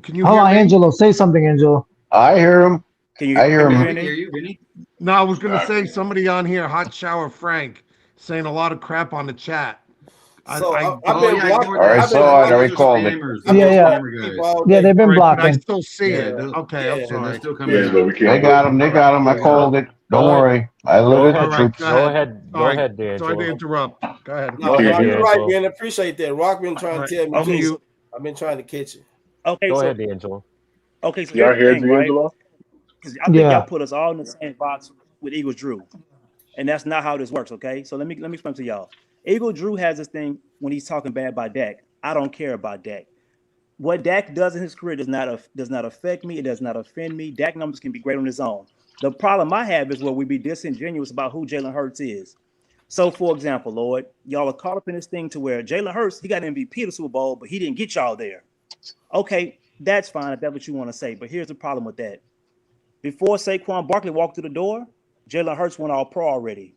Can you Hold hear on, me? Angelo. Say something, Angelo. I hear him. Can you I hear him. Vinny? hear you, Vinny. No, I was gonna say somebody on here, Hot Shower Frank, saying a lot of crap on the chat. So I I've been blocked. All right, I've been so I blocked already called it. Yeah. all Yeah, day. they've been but I blocking. still see it. Yeah. Okay, Yeah. I'm They're sorry. still coming D'Angelo, out. we They can't. got him. I called it. Don't worry. I live it. All The right, truth. go Go ahead. ahead, Sorry. Sorry to Sorry to interrupt. interrupt. Go ahead. No, Okay, you're D'Angelo. right, man. Appreciate that. Rock been trying to tell me. I'll too. mute. I've been trying to catch you. Okay, Go so ahead, D'Angelo. Oh, okay, so Y'all here's the hear thing, right? D'Angelo? Because I think Yeah. y'all put us all in the same box with Eagle Drew, and that's not how this works. Okay, so let me explain to y'all. Eagle Drew has this thing when he's talking bad about Dak. I don't care about Dak. What Dak does in his career does not affect me. It does not offend me. Dak numbers can be great on his own. The problem I have is where we be disingenuous about who Jalen Hurts is. So, for example, Lord, y'all are caught up in this thing to where Jalen Hurts, he got MVP of the Super Bowl, but he didn't get y'all there. Okay, that's fine if that's what you want to say. But here's the problem with that. Before Saquon Barkley walked through the door, Jalen Hurts went all pro already.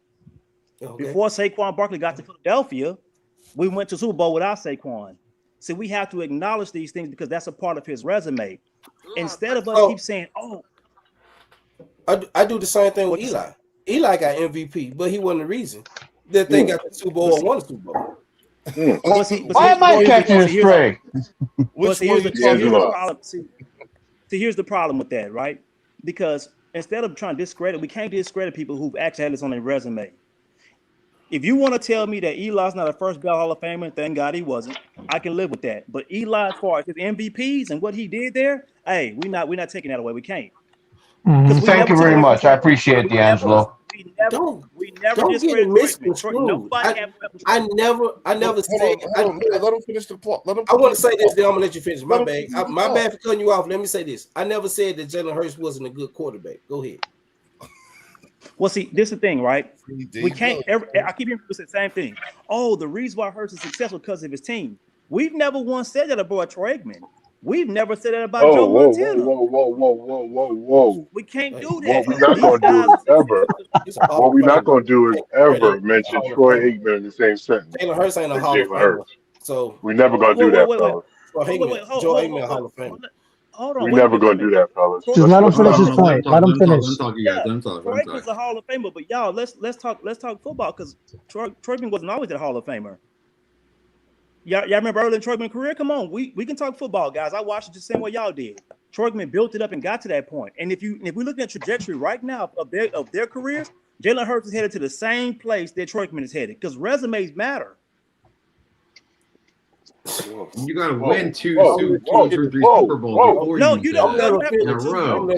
Okay. Before Saquon Barkley got to Philadelphia, we went to Super Bowl without Saquon. So we have to acknowledge these things because that's a part of his resume. Instead of us keep saying, "Oh," I do the same thing with Eli. Eli got MVP, but he wasn't the reason that they got the Super Bowl or won the Super Bowl. Why am I catching a stray? Here's the problem with that, right? Because instead of trying to discredit, we can't discredit people who've actually had this on their resume. If you want to tell me that Eli's not a first ballot Hall of Famer, thank God he wasn't. I can live with that. But Eli, as far as his MVPs and what he did there, hey, we're not taking that away. We can't. Thank you very much. I appreciate D'Angelo. We never get it misconstrued. I never said. Let him finish the plot. I want to say this, then I'm gonna let you finish. My bad. My bad for cutting you off. Let me say this. I never said that Jalen Hurts wasn't a good quarterback. Go ahead. Well, see, this is the thing, right? We can't ever. I keep hearing people say the same thing. Oh, the reason why Hurts is successful because of his team. We've never once said that about Troy Aikman. We've never said that about Joe Montana. Whoa. We can't do that. What we're not going to do is ever mention Troy Aikman in the same sentence. Jalen Hurts ain't a Hall of Famer. So we're never going to do that, fellas. Joe Aikman, Hall of Famer. Hold on. We're never going to do that, fellas. Just let him finish his point. Let him finish. Troy Aikman's a Hall of Famer, but y'all, let's talk football because Troy Aikman wasn't always a Hall of Famer. Y'all remember early in Troy Aikman's career? Come on, we can talk football, guys. I watched it the same way y'all did. Troy Aikman built it up and got to that point. And if we look at trajectory right now of their careers, Jalen Hurts is headed to the same place that Troy Aikman is headed because resumes matter. You got to win two or three Super Bowls before you don't have to in a row. One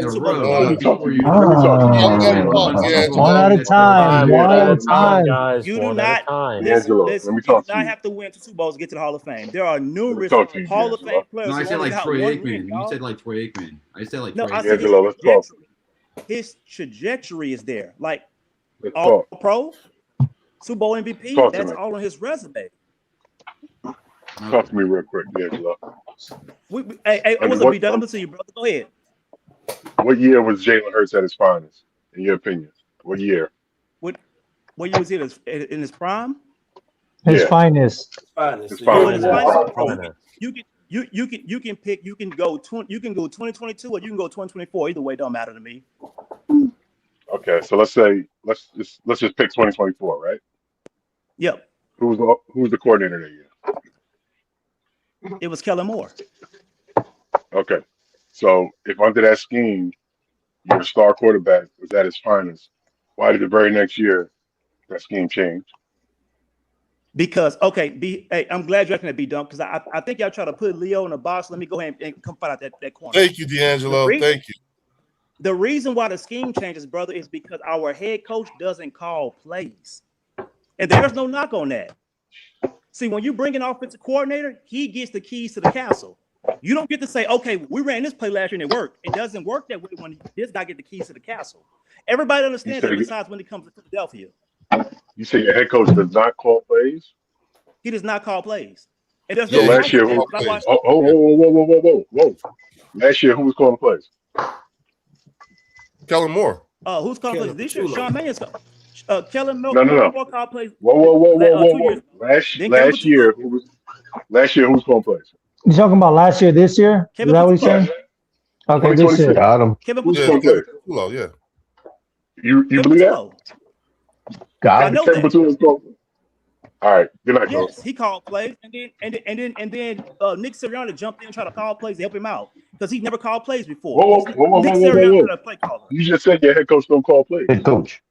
at a time. One at a time, guys. You do not. Let me talk to you. Not have to win 2 Super Bowls to get to the Hall of Fame. There are numerous Hall of Fame players. No, I said like Troy Aikman. You said like Troy Aikman. I said like Troy Aikman. His trajectory is there. Like all pro, Super Bowl MVP. That's all on his resume. Talk to me real quick, D'Angelo. Hey, what's up, B-Dub? I'm listening to you, brother. Go ahead. What year was Jalen Hurts at his finest, in your opinion? What year? What year was he in his prime? His finest. His finest. You can pick. You can go 2022 or you can go 2024. Either way, it don't matter to me. Okay, so let's just pick 2024, right? Yep. Who was the coordinator that year? It was Kellen Moore. Okay, so if under that scheme, your star quarterback was at his finest, why did the very next year that scheme change? Because I'm glad you're asking that, B-Dump, because I think y'all try to put Leo in a box. Let me go ahead and come find out that corner. Thank you, D'Angelo. Thank you. The reason why the scheme changes, brother, is because our head coach doesn't call plays, and there's no knock on that. See, when you bring an offensive coordinator, he gets the keys to the castle. You don't get to say, okay, we ran this play last year and it worked. It doesn't work that way when this guy gets the keys to the castle. Everybody understands that besides when it comes to Philadelphia. You say your head coach does not call plays? He does not call plays. And there's so last year, whoa. Last year, who was calling plays? Kellen Moore. Who's calling plays this year? Sean Mannion's Kellen Moore. No. Call plays. Whoa. Last year, who was calling plays? You talking about last year, this year? Is that what you're saying? Okay, this year. Got him. Who's calling plays? Yeah. You believe that? Got him. All right, good night, yes, he called plays, and then Nick Sirianni jumped in and tried to call plays to help him out because he never called plays before. Whoa. You just said your head coach don't call plays. Head coach.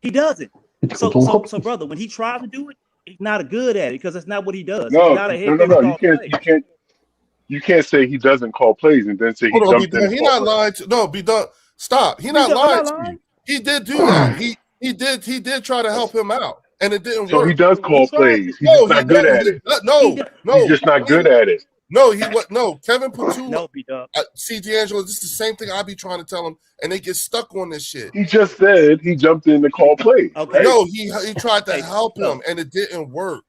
He doesn't. So, brother, when he tries to do it, he's not good at it because that's not what he does. No. You can't say he doesn't call plays and then say he jumped in. He's not lying to. No, be done. Stop. He's not lying to you. He did do that. He did try to help him out. And it didn't work. So he does call plays. He's just not good at it. No. He's just not good at it. No, Kevin Patullo. No, B-Dub. See, D'Angelo, this is the same thing I be trying to tell him, and they get stuck on this shit. He just said he jumped in to call plays. Okay. No, he tried to help him, and it didn't work.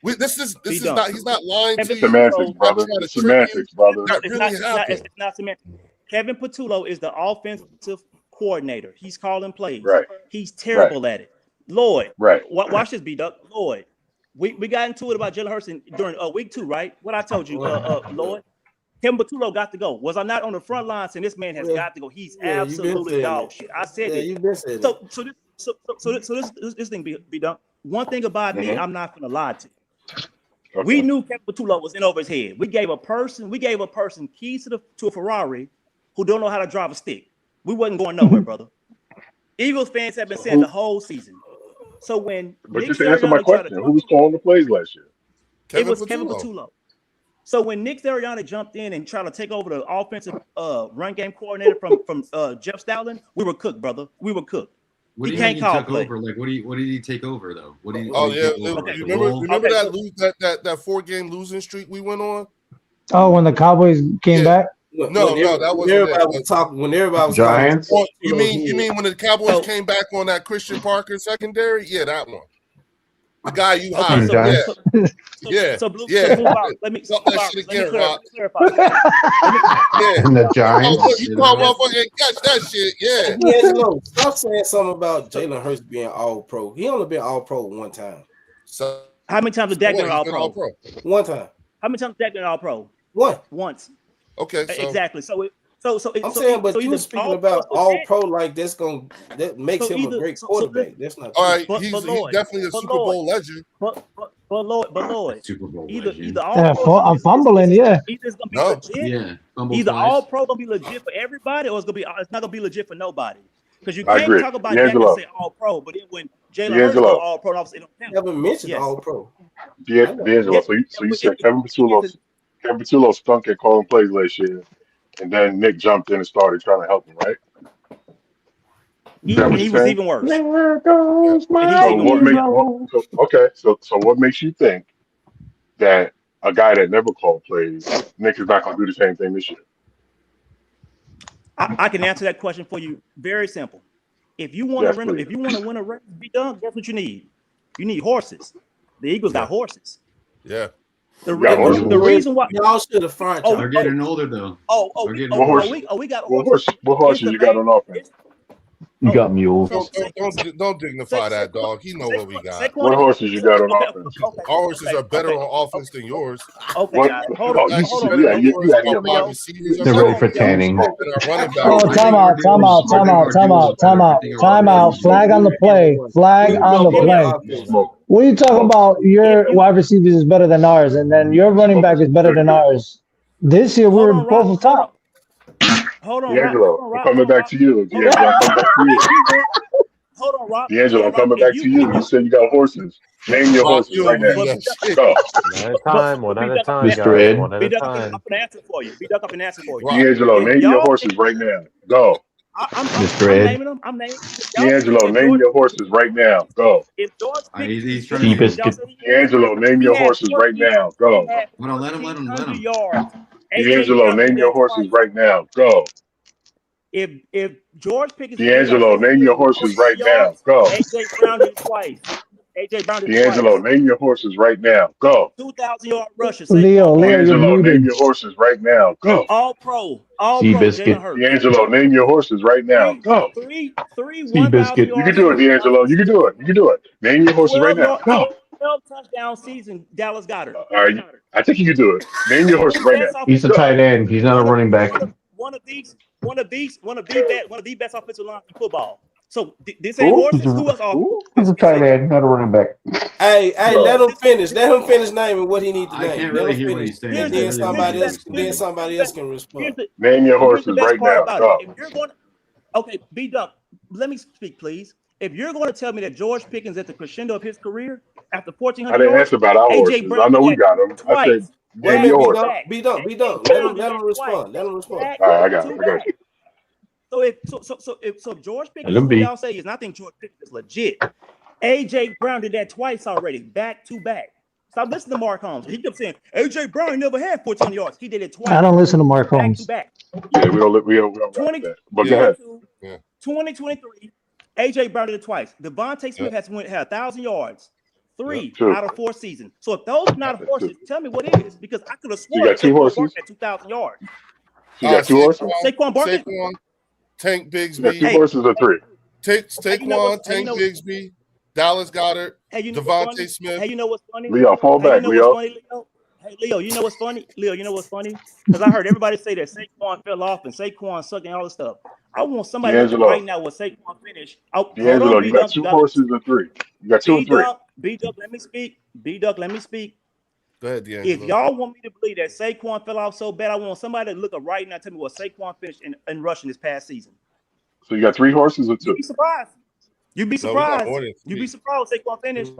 This is not. He's not lying to you. Semantics, brother. Semantics, brother. It's not semantics. Kevin Patullo is the offensive coordinator. He's calling plays. Right. He's terrible at it. Lloyd, Right. watch this, B-Duck. Lloyd, we got into it about Jalen Hurts during week 2, right? What I told you, Lloyd. Kevin Patullo got to go. Was I not on the front line saying this man has got to go? He's absolutely dog shit. I said it. You've been saying this thing be done. One thing about me, I'm not gonna lie to you. Okay. We knew Kevin Patullo was in over his head. We gave a person keys to a Ferrari who don't know how to drive a stick. We wasn't going nowhere, brother. Eagles fans have been saying the whole season. So when But just to answer my question, who was calling the plays last year? It was Kevin Patullo. So when Nick Sirianni jumped in and tried to take over the offensive run game coordinator from Jeff Stoutland, we were cooked, brother. We were cooked. What He do you can't mean call took play. over? Like, what did he take over though? What did he? Oh what did yeah, he take over? you The remember role? that 4-game losing streak we went on? Oh, when the Cowboys came back. No, that wasn't everybody it. was talking. When everybody was Giants? talking, You mean when the Cowboys came back on that Christian Parker secondary? Yeah, that one. The guy you hired. Yeah. So Blue Yeah. Box, let me that shit again, Rock. clarify. Yeah. And the Giants? You call motherfucker catch that shit. Yeah. D'Angelo, stop saying something about Jalen Hurts being all pro. He only been all pro one time. So How many times has Dak been he's all been pro? all-pro. One time. How many times has Dak been all pro? Once. Okay, so Exactly. I'm saying, but you either speaking about all pro like that makes him a great quarterback. That's not all right, But he's Lloyd, definitely a but Super Lloyd, Bowl legend. But Lloyd, Super Bowl either legend. all Yeah, pro, I'm fumbling. Yeah. either it's gonna be No. legit. Yeah, fumble Either twice. all pro gonna be legit for everybody, or it's not gonna be legit for nobody. Because you I can't agree. talk about Dak and D'Angelo. say all pro, but then when Jalen Hurts go all pro, obviously it don't count. never mentioned Yes. all pro. D'Angelo. Yes. So you said Kevin Patullo stunk at calling plays last year, and then Nick jumped in and started trying to help him, right? Is that what He you're was saying? even worse. There goes my And he's So even what worse. makes so what makes you think that a guy that never called plays, Nick is not going to do the same thing this year? I can answer that question for you. Very simple. If you want Yes, to please. if you want to win a race, be done. Guess what you need? You need horses. The Eagles got horses. Yeah. The got horses. reason why. Y'all should have fired Oh, y'all. They're getting older though. We What got What horses. horses you got on offense? You got mules. Don't dignify that, dog. He know what we got. What horses you got on offense? Our horses are better on offense than yours. Okay, What? guys, hold Oh, on. you Hold see, on. yeah, you got Our wide receivers are They're better ready for tanning. than our running backs. Oh, time out. Flag on the play. Flag on the play. What are you talking about? Your wide receivers is better than ours, and then your running back is better than ours. This year we were both on top. Hold on, D'Angelo, I'm coming back to you. D'Angelo, I'm coming back to you. Hold on, Rob. D'Angelo, I'm coming back to you. You said you got horses. Name your horses right now. Go. One at a time, Mr. guys. Ed. One at a B-Duck, time. I'm gonna answer for you. B-Duck, I'm gonna answer for you. D'Angelo, name your horses right now. Go. I'm Mr. Ed. naming them. I'm naming D'Angelo, name your horses right now. Go. If George He's trying Sea to. biscuit. D'Angelo, name your horses right now. Go. Hold on, let him. D'Angelo, name your horses right now. Go. If George Pickens, D'Angelo, name your horses right now. Go. AJ Brown did it twice. AJ Brown did it D'Angelo, twice. name your horses right now. Go. 2,000-yard rushes. Leo, you're D'Angelo, name muted. your horses right now. Go. All pro. Sea biscuit. Jalen Hurts. D'Angelo, name your horses right now. Go. Three Sea biscuit. You can do it, D'Angelo. You can do it. You can do it. Name your horses right now. Go. 12 touchdown season. Dallas Goedert. All right. I think you can do it. Name your horses right now. He's a tight end. He's not a running back. One of the best offensive lines in football. So this ain't horses. Who else are? He's a tight end, not a running back. Hey, let him finish. Let him finish naming what he needs to I name. can't Let really him hear what finish. he's saying. And then somebody else can respond. Name your horses right now. Go. If you're going to, B-Duck, let me speak, please. If you're going to tell me that George Pickens at the crescendo of his career after 1,400 I didn't answer about our horses. AJ Brown I know we got them. I twice. said, name your horses. Be done. Let him respond. Let him respond. All right, I got you. So if George Pickens, Let him what be. y'all say is, and I think George Pickens is legit. AJ Brown did that twice already, back to back. Stop listening to Mark Holmes. He kept saying AJ Brown never had 14 yards. He did it twice. I don't listen to Mark back Holmes. to back. Yeah, we don't got that. But go ahead. 2023, AJ Brown did it twice. Devontae Smith had 1,000 yards, 3 out of 4 seasons. So if those are not horses, tell me what it is, because I could have sworn got 2 horses? at 2,000 yards. So you got two horses? Saquon Barkley. Saquon, Tank You got Bigsby, two horses or three? Saquon, you know what- Tank Bigsby, Dallas Goddard, Hey, you know what's funny? Devontae Smith. Hey, you know what's funny? Leo, fall Hey, you back, know Leo. what's funny, Leo? Hey, Leo, you know what's funny? Leo, you know what's funny? Because I heard everybody say that Saquon fell off and Saquon sucked and all this stuff. I want somebody to look D'Angelo. right now what Saquon finished. D'Angelo, you got two horses or three? You got two or three? B-Duck, let me speak. B-Duck, let me speak. Go ahead, D'Angelo. If y'all want me to believe that Saquon fell off so bad, I want somebody to look up right now and tell me what Saquon finished in rushing this past season. So you got three horses or two? You'd be surprised. You'd be No, we got surprised. more than You'd three. be surprised Saquon finished.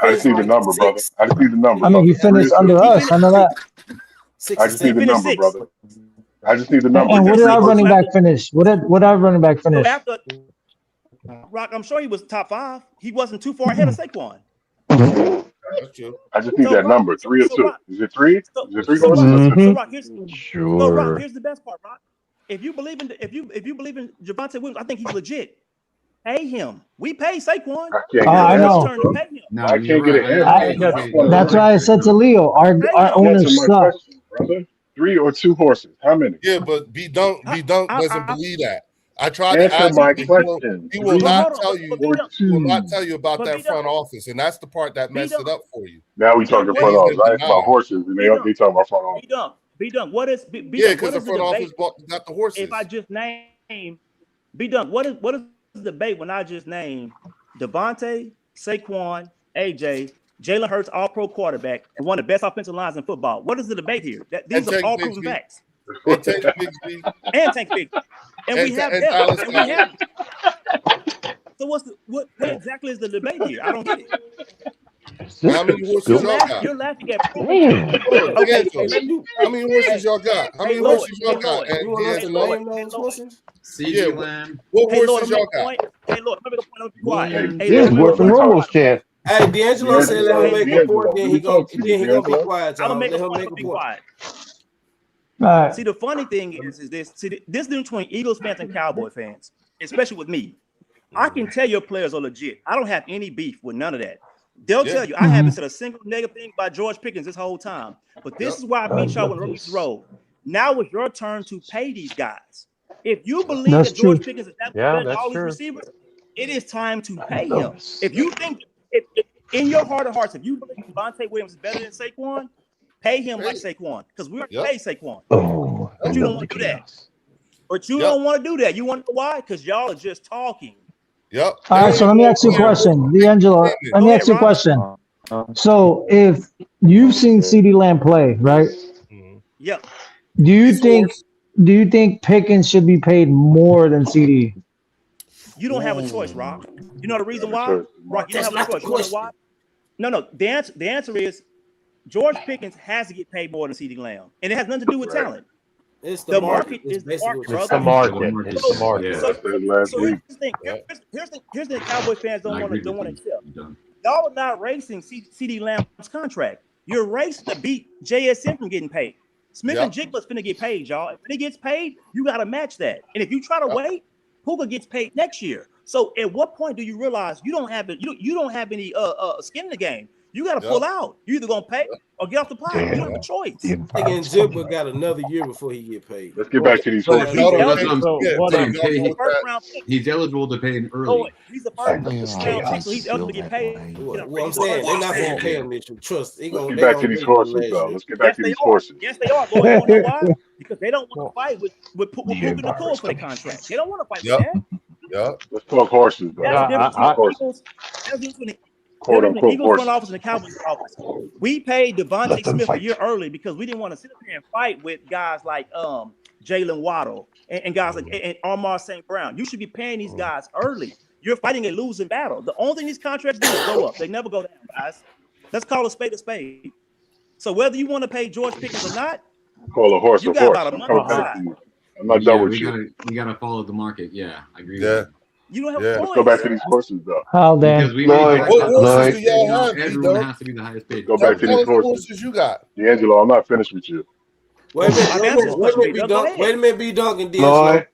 I just need the number, brother. I just need the number. I mean, he brother. finished under us. I know that. I just need the number, six. brother. I just need the And number. what did our running back finish? What did our running back So finish? after Rock, I'm sure he was top 5. He wasn't too far ahead of Saquon. That's true. I just need So, that Rock, number. Three or so, two? Rock, Is it three? So, Is it three so, horses? Rock, Mhm. so Rock, here's so Rock, Sure. here's the best part, Rock. If you believe in if you believe in Javonte Williams, I think he's legit. Pay him. We pay Saquon. I can't get I an know. answer, Turn to bro. pay him. No, I can't you're get an right. answer. That's why I said to Leo, our owners Answer my suck. question, brother. Three or two horses? How many? Yeah, but B Dunk doesn't believe that. I tried to Answer ask my him. He won't- question. He will Three not Hold on, tell but you. B-Dunk, He will not tell you about But that B-Dunk- front office, and that's the part that messed it B-Dunk- up for you. Now we talking B-Dunk, front what office. is- I asked about horses, and they talking about front office. B-Dunk, what is B-Dunk? Yeah, what because the is front debate? office got the horses. If I just name B-Dunk, what is the debate when I just named Devontae, Saquon, AJ, Jalen Hurts, all-pro quarterback, and one of the best offensive lines in football? What is the debate here? These And are all Tank proven Bigsby. facts. And Tank Bigsby. And Tank Bigsby. And we And- have and depth. Dallas And we have. So what exactly is the debate here? I don't get it. How many horses You're, y'all got? you're laughing at Damn. Okay, D'Angelo, let me- how many horses y'all got? How many Hey, Lord, horses y'all hey, got? Lord. And You want us to D'Angelo, name those horses? CeeDee Yeah, Lamb. what Hey, Lord, horses let me y'all make a got? point. Hey, Lord, let me make a point. Let me be quiet. Williams. Hey, This Lord, is let me worth the make a point. Rumbles chance. Hey, D'Angelo said let him make a D'Angelo, point, then he let me go talk to you, then he gonna be D'Angelo. quiet, I'm y'all. gonna make Let a him point. make But a be point. quiet. All right. See, the funny thing is this. See, this difference between Eagles fans and Cowboy fans, especially with me. I can tell your players are legit. I don't have any beef with none of that. They'll Yeah. tell you I haven't said a single negative thing about George Pickens this whole time. But this is why I beat y'all when rookies roll. Now it's your turn to pay these guys. If you believe That's that George true. Pickens is that Yeah, better than that's all these true. receivers, it is time to pay him. If you think, if in your heart of hearts, if you believe Devontae Williams is better than Saquon, pay him like Saquon because we're Yep. pay Saquon. Oh, I But you don't love the want to do that. chaos. But you Yep. don't want to do that. You want to know why? Because y'all are just talking. Yep. All right, so let me ask you a question, D'Angelo. Let me ask you a question. So, if you've seen CeeDee Lamb play, right? Mhm. Yeah. Do you think Pickens should be paid more than CD? You don't have a choice, Rock. You know the reason why? Rock, you don't have a choice. You know why? No. The answer is George Pickens has to get paid more than CeeDee Lamb, and it has nothing to do with talent. It's The market is the basically market, what It's brother. the market. It's the market. Yeah. So, last so week. here's the thing. Here's the Cowboy fans I don't agree want to with you. accept. Done. Y'all are not racing CeeDee Lamb's contract. You're racing to beat JSN from getting paid. Smith and Jigba's finna get paid, y'all. If he gets paid, you got to match that. And if you try to wait, Puka gets paid next year. So at what point do you realize you don't have you don't have any skin in the game? You got to pull out. You either gonna pay or get off the pot. You don't have a choice. Again, Jigba got another year before he get paid. Let's get back to these So horses. y'all don't eligible- think- so yeah, what so I'm- y'all He's want a first that- round pick. He's eligible to pay in early. Oh, he's the first round pick, so he's eligible to get paid. Well, I'm saying they're not gonna pay him this year. Trust. Let's get back to these horses, though. Let's get back Yes, to they these are. horses. Yes, they are. But you want to know why? Because they don't want to fight with Puka Nacua for the contract. They don't want to fight Yep. with that. Yeah. Let's talk horses, though. That's the difference I- between the Eagles. That's the difference between Quote the unquote Eagles front horses. office and the Cowboys front office. We paid Devontae Smith a year early because we didn't want to sit up here and fight with guys like Jalen Waddle and guys like and Amar St. Brown. You should be paying these guys early. You're fighting a losing battle. The only thing these contracts do is go up. They never go down, guys. Let's call a spade a spade. So whether you want to pay George Pickens or not, Call a horse you a got horse. about a I'm month coming to back to decide. you. I'm not done with you. We gotta follow the market. Yeah, I agree. Yeah. With You don't have Yeah. a Let's choice. go back to these horses, though. How you. then? Because we Lloyd, made What that horses Lloyd. do y'all have, everyone D-Dub? has to be the highest paid. Go back to Tell these us what horses. horses you got. D'Angelo, I'm not finished with you. Wait a minute, I've wait a answered minute, this question, be B-Dub. Go dunk. ahead. Wait a minute, be dunking, D'Angelo. Lloyd,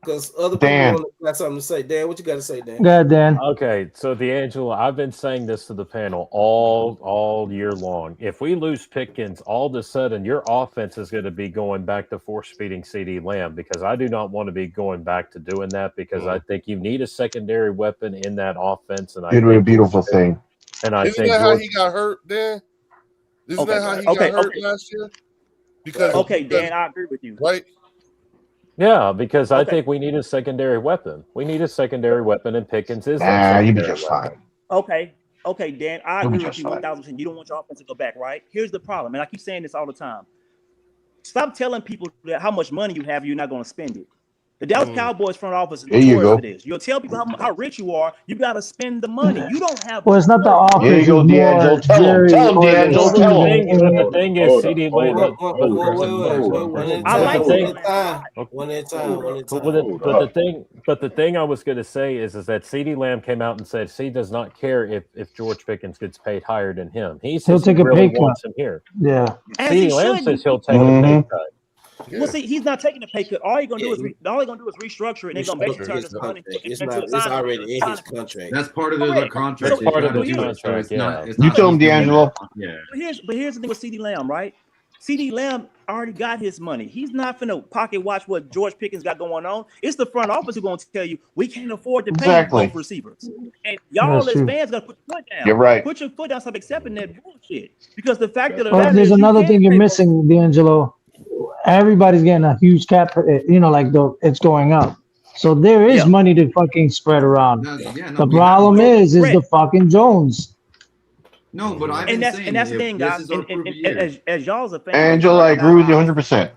because other Dan. people got something to say. Dan, what you got to say, Dan? Yeah, Dan. Okay, so D'Angelo, I've been saying this to the panel all year long. If we lose Pickens, all of a sudden your offense is going to be going back to force feeding CeeDee Lamb, because I do not want to be going back to doing that, because I think you need a secondary weapon in that offense. And I It'd be a think beautiful thing. And I Isn't think that how George, he got hurt, Dan? Isn't that how he Okay, got hurt okay. last year? Because Okay, Dan, I agree with you. right? yeah, because I Okay. think we need a secondary weapon. We need a secondary weapon, and Pickens is Nah, that you'd be secondary just weapon. fine. Okay, Dan, I You'll be agree with just you fine. 1,000%. You don't want your offense to go back, right? Here's the problem, and I keep saying this all the time. Stop telling people that how much money you have, you're not going to spend it. The Dallas Cowboys front office is There you notorious go. for this. You'll tell people how rich you are. You got to spend the money. You don't have. Well, it's not the offense. There you go, it's more D'Angelo. Tell him. Jerry Tell him, or the D'Angelo. But Tell the him. thing, but the thing is, Hold CD up, hold Lamb. up, hold up, I like the thing- it. One at a time. But the thing I was going to say is that CeeDee Lamb came out and said he does not care if George Pickens gets paid higher than him. He says take he a really pay cut. wants him here. Yeah. As he CeeDee Lamb should. says he'll take a pay cut. Well, see, he's not taking a pay cut. All he's gonna do is restructure it, and they're gonna basically turn this money. It's not. It's already in his contract. That's part of the Correct. contract. That's they part of try the to do it, so contract, it's yeah. not- it's You not tell him, just doing D'Angelo. it. Yeah. But here's the thing with CeeDee Lamb, right? CeeDee Lamb already got his money. He's not finna pocket watch what George Pickens got going on. It's the front office who's gonna tell you we can't afford to pay Exactly. both receivers. And y'all That's as true. fans gotta put your foot down. You're right. Put your foot down, stop accepting that bullshit. Because the fact of the But matter there's is, another you thing can't you're pay both. missing, D'Angelo. Everybody's getting a huge cap, it's going up. So there is Yeah. money to fucking spread around. No, yeah, no, The we have problem to- is the Correct. fucking Jones. No, but I've been And that's saying and that's the if thing, this guys. is our And proof year. as y'all's a fan, Angelo, I agree with you 100%.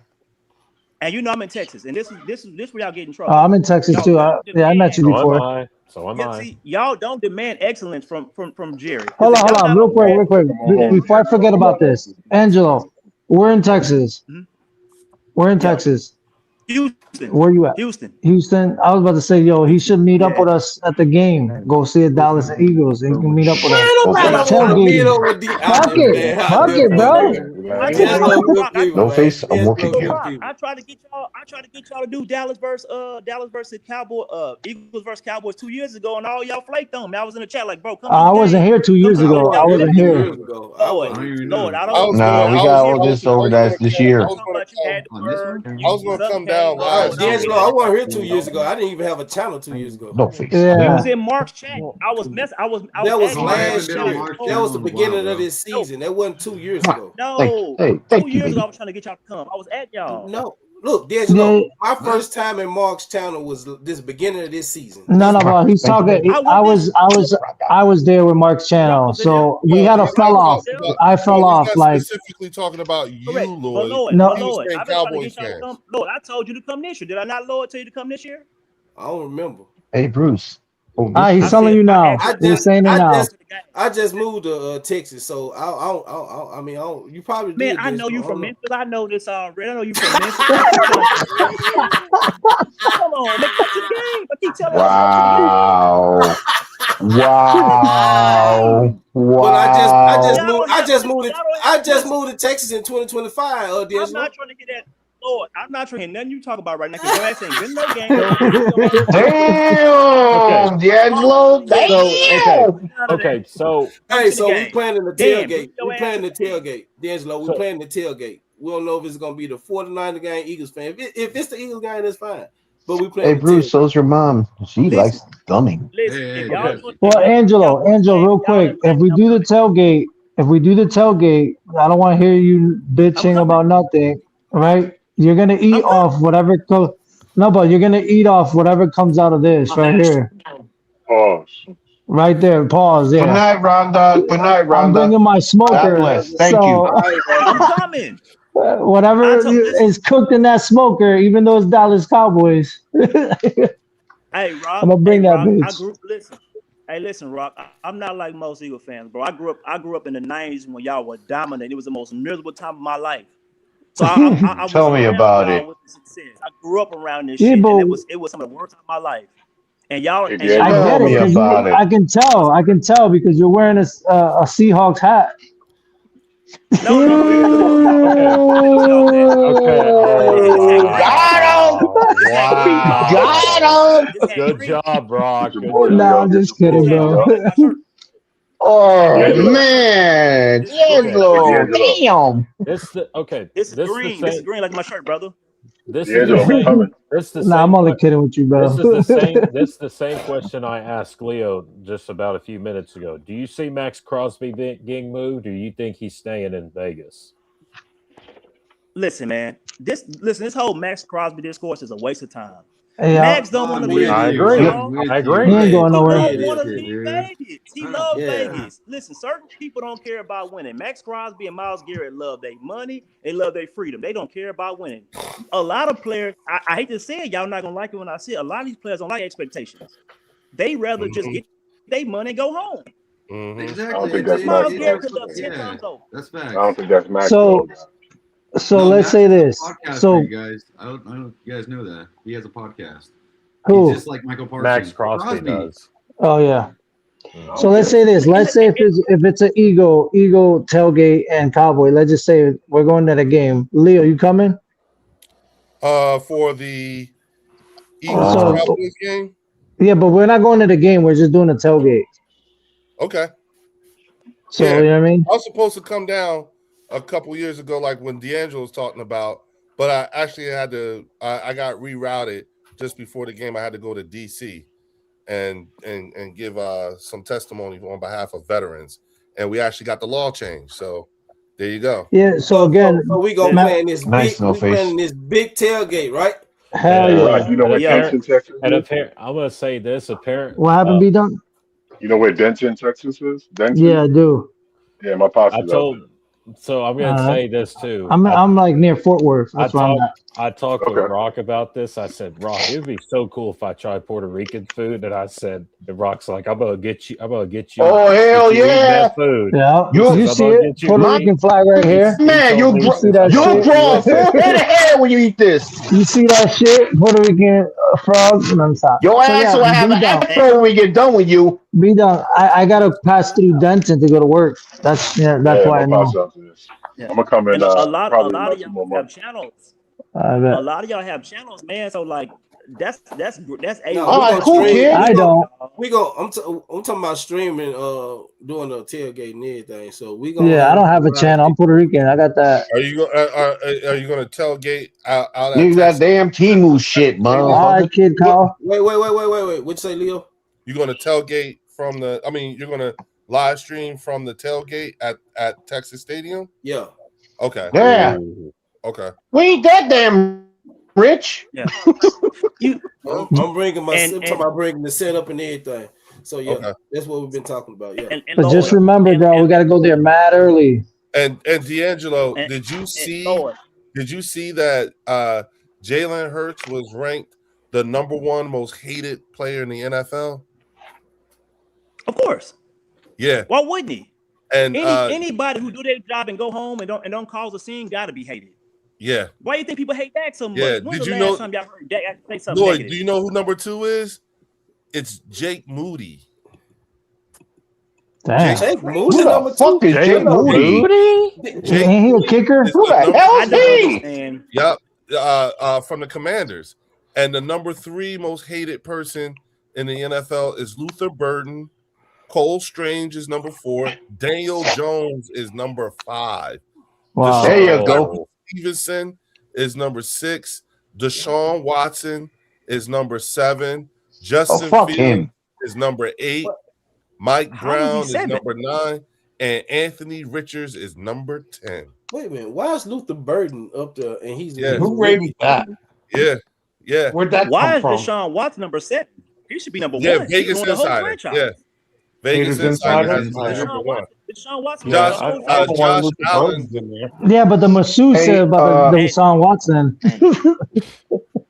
and you know I'm in Texas, and this where y'all get in trouble. I'm in Texas Y'all too. don't I met you So am before. I. So am Yeah, I. see, y'all don't demand excellence from Jerry. Hold on, Y'all not real gonna- quick. Before I forget about this, Angelo, we're in Texas. Mhm. We're in Yeah. Texas. Houston. Where you at? Houston. Houston. I was about to say, yo, he should meet up Yeah. with us at the game. Go see the Dallas Eagles. He can meet up with us. Man, nobody want to Tailgating. meet up with the Fuck it. Fuck it, bro. I There's tried no to- good people, No man. face, I'm There's working no here. good people. I tried to get y'all to do Dallas versus Cowboy Eagles versus Cowboys 2 years ago, and all y'all flaked on me. I was in the chat like, bro, come. I to the wasn't game. here 2 years Come to the ago. game. I wasn't here. Lord, I don't even Lord, know. I I don't. was Nah, gonna- we I got was all gonna- this organized this year. I was gonna But you had the On this word. one? You I was gonna suck come cat. down live. D'Angelo, I wasn't here 2 years ago. I didn't even have a channel 2 years ago. No face. We Yeah. was in Mark's chat. I was That was asking I haven't last been on year. March That was the channel in a while, beginning bro. of this season. That wasn't 2 years ago. No, Hey, 2 thank you, years ago, I baby. was trying to get y'all to come. I was at y'all. No, look, D'Angelo, Yeah. my first time in Mark's channel was this beginning of this season. No, but he's talking. I was there with Mark's channel, so we had a fell off. I fell off. He's not Like, specifically talking about you, Correct. But Lloyd. Lord, No. but Lord, He was I've saying been trying to Cowboys get y'all to fans. come. Lord, I told you to come this year. Did I not, Lord, tell you to come this year? I don't remember. Hey, Bruce. Oh, he's I telling said- you now. I asked He's saying it now. I just moved to Texas, so I mean, you probably Man, did I this, know you so from I don't Memphis. I know this already. I know you from Memphis. Come on, man, come to the game. I keep telling wow. Wow. know. But I Y'all just moved to Texas in 2025. I'm D'Angelo. not trying to get that. Lord, I'm not trying to hear nothing you talk about right now because your ass ain't been no game. Damn, D'Angelo. Damn. Okay, so Hey, to so the we game. planning the Damn, tailgate. your We ass planning the to the game. tailgate. D'Angelo, we So- planning the tailgate. We don't know if it's gonna be the 49er game, Eagles fan. If it's the Eagles game, that's fine. But we Hey, playing the Bruce, tailgate. so's your mom. She likes gumming. Listen, Hey, if hey, y'all okay. want- Well, if y'all Angelo, want to real y'all quick, invite if we me, do I'm the tailgate, I don't want to hear you bitching coming. about nothing, right? You're gonna eat I'm off whatever comes. No, but you're gonna eat off whatever comes out of this right here, Pause. right there. Pause. Good Yeah, night, Rhonda. Good night, I'm Rhonda. bringing my smoker. God bless. Thank so, I'm coming. whatever I told- listen. is cooked in that smoker, even though it's Dallas Cowboys. Hey, Rock. I'ma bring hey, that Rock, bitch. Listen, Rock. I'm not like most Eagle fans, bro. I grew up in the '90s when y'all were dominant. It was the most miserable time of my life. So I Tell me around about y'all it. with the success. I grew up around this Yeah, shit, but- and it was some of the worst time of my life. And y'all, Hey, and D'Angelo. I y'all get Tell me it. 'Cause about it. I can tell because you're wearing a Seahawks hat. no, okay. Oh, Oh, wow. Got him. Wow. Got him. This had Good green. job, Brock. Good Boy, job. Nah, I'm just kidding, This had bro. green like my shirt. Oh D'Angelo. man, This is green. D'Angelo, D'Angelo. damn. This the okay. This is This green. the This is same. green like my shirt, brother. This is the D'Angelo, I'm same. coming. This the Nah, I'm same. only kidding with you, bro. This is the same. This the same question I asked Leo just about a few minutes ago. Do you see Max Crosby getting moved, or do you think he's staying in Vegas? Listen, man. This whole Max Crosby discourse is a waste of time. Hey, Max don't want to be. I in agree. Vegas, y'all. I agree. He ain't going He nowhere. don't Yeah, want to yeah, leave dude. Vegas. He loves Yeah. Vegas. Listen, certain people don't care about winning. Max Crosby and Myles Garrett love their money. They love their freedom. They don't care about winning. A lot of players, I hate to say it, y'all not gonna like it when I say it. A lot of these players don't like expectations. They rather just get their money and go home. Mhm. I don't Exactly. think that's Myles Max. Garrett though. could have 10 Yeah, times over. that's I facts. don't think that's Max. So, though. so No, let's Max say has a this. podcast So for you guys. I don't know if you guys know that. He has a podcast. who? He's just like Michael Parsons. Max Crosby does. Oh yeah. I So don't let's care. say this. Let's say if it's an Eagle tailgate and Cowboy. Let's just say we're going to the game. Leo, you coming? For the Eagles So Cowboys game. yeah, but we're not going to the game. We're just doing a tailgate. Okay. So Yeah. you know what I mean? I was supposed to come down a couple years ago, like when D'Angelo was talking about, but I actually had to. I got rerouted just before the game. I had to go to DC and give some testimony on behalf of veterans, and we actually got the law changed. So there you go. Yeah. So again, So we gonna Matt- play in this Nice, big. no We face. playing in this big tailgate, right? hell And, yeah. Rod, you know where Yeah. Denton, Texas And is? I'm gonna say this. What happened, B Dunk? You know where Denton, Texas is? Denton? Yeah, I do. Yeah, my pops I is out told. there. So I'm gonna say this too. I'm like near Fort Worth. That's where I'm at. I talked Okay. with Rock about this. I said, Rock, it would be so cool if I tried Puerto Rican food. And I said, and Rock's like, I'm gonna get you. Oh, hell get you eating yeah. that food. Yeah, You- you I'm see gonna it? get you Puerto meat. Rican flag right here. Man, He you'll told me- You see that you'll shit? draw a full head of hair when you eat this. You see that shit? Puerto Rican frog. And stop. Your So, ass yeah, will have an B-Dunk. afro when we get done with you. Be done. I gotta pass through Denton to go to work. That's that's Yeah, why I my pops know. out there. Yeah. I'm gonna come in And a lot probably of about 2 more y'all have months. channels. I A bet. lot of y'all have channels, man. So like that's a No, we we All right, gonna cool, stream. kid. I don't. We go. I'm talking about streaming. Doing the tailgate and everything. So we gonna. Yeah, I don't have a channel. I'm Puerto Rican. I got that. Are you going to tailgate out at You got Texas? damn Timu shit, All motherfucker. right, kid, Kyle. Wait. What'd you say, Leo? You're going to tailgate from the. I mean, you're going to live stream from the tailgate at Texas Stadium. Yeah. Okay. Yeah. Okay. We ain't that damn rich. Yeah. You I'm bringing my. And- I'm talking about bringing the setup and everything. So yeah, Okay. that's what we've been talking about. Yeah. and But just Lord, remember, and- bro, we and- gotta go there mad early. And D'Angelo, and- did you and see? Lord. Did you see that Jalen Hurts was ranked the #1 most hated player in the NFL? Of course. Yeah, Why wouldn't he? and Anybody who do their job and go home and don't cause a scene gotta be hated. yeah, Why do you think people hate Dak so much? Yeah, When's did the you last know- time y'all heard Dak say something Lloyd, negative? do you know who #2 is? It's Jake Moody. Damn. Jake Who Moody the number fuck 2. is Jake Moody? Jake Ain't he a kicker? is Who the number- hell I is don't he? understand. Yep, from the Commanders. And the #3 most hated person in the NFL is Luther Burden. Cole Strange is #4. Daniel Jones is #5. Wow. There you go. Stevenson is #6. Deshaun Watson is #7. Oh, Justin fuck Fields him. is #8. Mike How is he Brown is seven? #9. And Anthony Richards is #10. Wait a minute. Why is Luther Burden up there and he's Yeah. Who rated that? Yeah. Where'd that Why is come from? Deshaun Watson #7? He should be number Yeah, one. Vegas He's on the whole Insider. franchise. Yeah. Vegas Vegas Insider Insider? has Right. #1. Deshaun Watson. Josh- was I, the whole I don't Josh want to lose the Allen. Burdens in there. Yeah, but the masseuse Hey, said about the Deshaun Watson.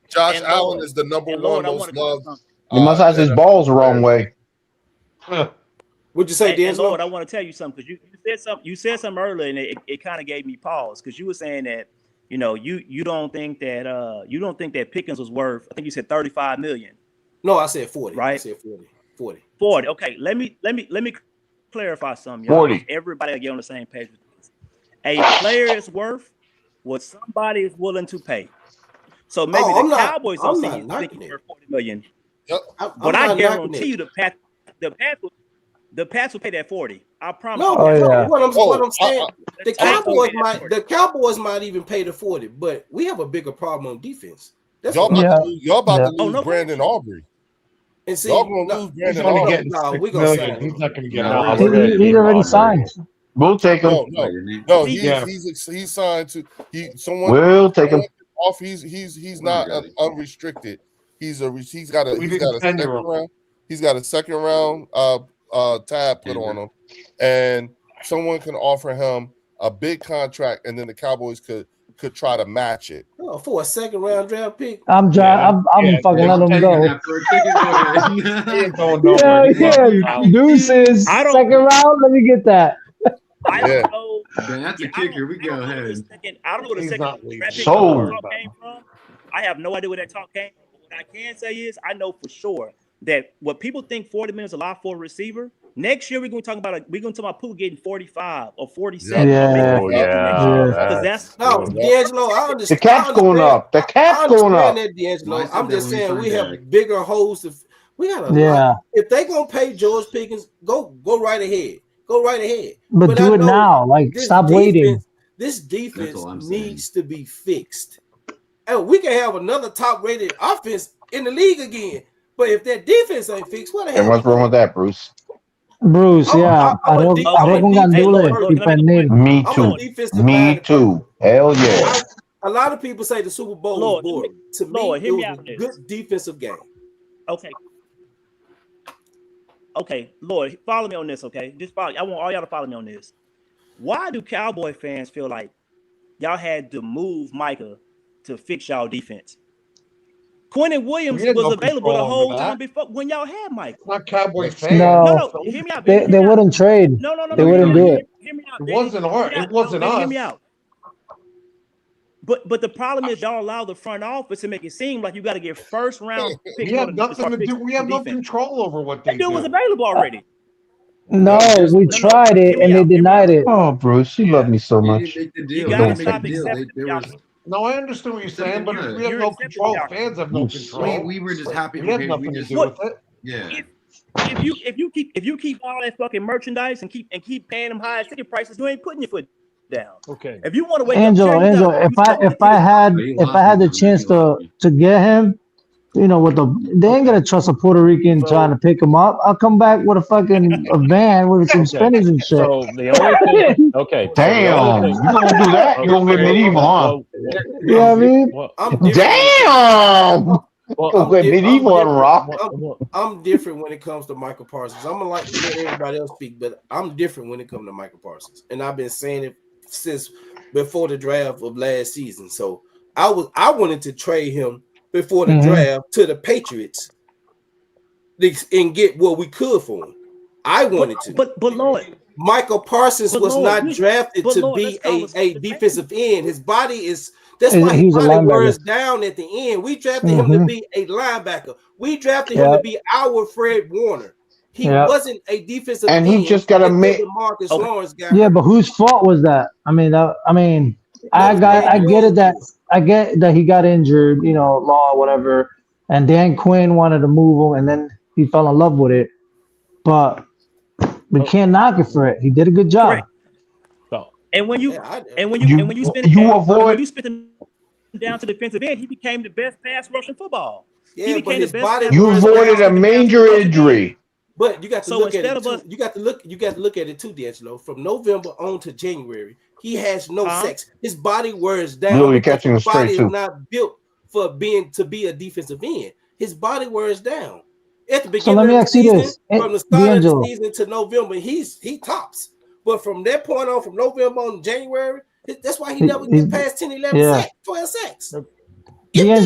Josh And Allen Lord- is the #1 and Lord, I most want to loved. He must have his balls the wrong way. What'd you say, And D'Angelo? Lord, I want to tell you something because you said something earlier, and it kind of gave me pause because you were saying that you don't think that Pickens was worth. I think you said 35 million. No, I said 40. I Right. said 40. 40. 40. Okay, let me clarify something, y'all. 40. Everybody get on the same page with this. A player is worth what somebody is willing to pay. So maybe I'm the not- Cowboys I'm don't not see knocking think he's it. worth $40 million. I'm But not I knocking guarantee it. you the Pats will pay that 40. I promise. No, you. Oh, no, yeah. what I'm saying, the Titans will pay that 40. the Cowboys might even pay the 40, but we have a bigger problem on defense. That's Y'all what about, I'm to lose, y'all about Yeah. to lose no Brandon question. Aubrey. and see. Y'all gonna No, lose He's Brandon only Aubrey. getting no, $6 we gonna million. sign He's him. not going to get No, all we're gonna He keep already Aubrey. signed. We'll take him. No, Yeah. he's signed to someone. We'll take him. Off. He's not unrestricted. He's got a We he's didn't got a tender second him. round. He's got a second round tab put on him, and someone can offer him a big contract, and then the Cowboys could try to match it. Oh, for a second round draft pick. I'm fucking letting him go. He ain't going Yeah, nowhere. He's yeah. out. Deuces. I don't- Second round. Let me get that. I Yeah. don't know. That's a I kicker. don't- We I go don't know where ahead. the second- I don't know where the He's second not leaving. draft pick Sold. talk came from. I have no idea where that talk came from. What I can say is I know for sure that what people think 40 minutes is a lot for a receiver. Next year we're going to talk about Pooh getting 45 or 47. Yeah. Maybe Oh 50 yeah, next year. Because that's No, D'Angelo, I The understand. cap's going up. The I cap's going understand up. that, D'Angelo. I said I'm that just when we saying we signed have Dak. bigger holes. We got a Yeah. lot. If they gonna pay George Pickens, go right ahead. Go right ahead. But I do it know now. Like, this stop waiting. This defense all I'm saying. needs to be fixed. And we can have another top-rated offense in the league again. But if that defense ain't fixed, what the hell? And what's wrong with that, Bruce? Bruce, yeah. I'm a Arreguen defensive- Gandule y Pernil. Me I'm too. a defensive Me minded too. Hell yeah. A lot of people say the Super Bowl Lord, was boring. To me, Lord, it hear me was out a on this. good defensive game. Okay, Lord, follow me on this, okay? Just follow. I want all y'all to follow me on this. Why do Cowboy fans feel like y'all had to move Micah to fix y'all defense? Quentin Williams We had was no available the control whole over time that. before when y'all had Micah. It's not Cowboy fans. No. No, hear me out. They wouldn't trade. No. They wouldn't do it. Hear me out. It Danny. wasn't our. It wasn't Danny, us. Hear me out. But the problem is y'all allow the front office to make it seem like you got to get first round picks. We have nothing to do. We have no control over what they That dude do. was available already. No, we tried it and they denied it. Oh, Bruce, you love me so He much. didn't make the You deal. gotta He didn't stop make the deal. accepting There y'all. was, No, I understand what you're saying, but we have You're no accepting control. y'all. Fans have no control. we were just happy. We had okay, nothing we to just, do with it. yeah. If you keep all that fucking merchandise and keep paying them high ticket prices, you ain't putting your foot down. okay. If you want to wake Angelo, up, Angelo, if I had the chance to get him, you know, they ain't gonna trust a Puerto Rican trying to pick him up. I'll come back with a van with some spinners and shit. So the only thing, okay. so the Damn. only You gonna do that? You gonna get medieval, huh? You know what I mean? I'm different. Damn. Well, Wait, medieval on rock. I'm different when it comes to Michael Parsons. I'm gonna like to let everybody else speak, but I'm different when it comes to Michael Parsons, and I've been saying it since before the draft of last season. So I wanted to trade him before the draft to the Patriots and get what we could for him. I wanted to, but Lord, Michael Parsons was Lord, not drafted but to Lord, be let's call a it defensive end. His body is. That's He's why his a body linebacker. wears down at the end. We drafted him to be a linebacker. We drafted him to be our Fred Warner. He wasn't a defensive And end. he just got a Marcus Lawrence guy. Yeah, but whose fault was that? I get that he got injured, you know, law, whatever, and Dan Quinn wanted to move him, and then he fell in love with it. But we can't knock it for it. He did a good job. Correct. And when you spin him down to defensive end, he became the best pass rush in football. Yeah, he but became his the best body pass You rusher. avoided a major injury. But you got to So look at instead it of too. us- You got to look at it too, D'Angelo. From November on to January, he has no sex. His body wears down. Blue, you're because catching his him straight, body too. is not built for to be a defensive end. His body wears down. At the beginning let me of the ask you season, this. from the start of D'Angelo. the season to November, he tops. But from that point on, from November on to January, that's why he never get past 10, 11 sacks, 12 sacks. D'Angelo,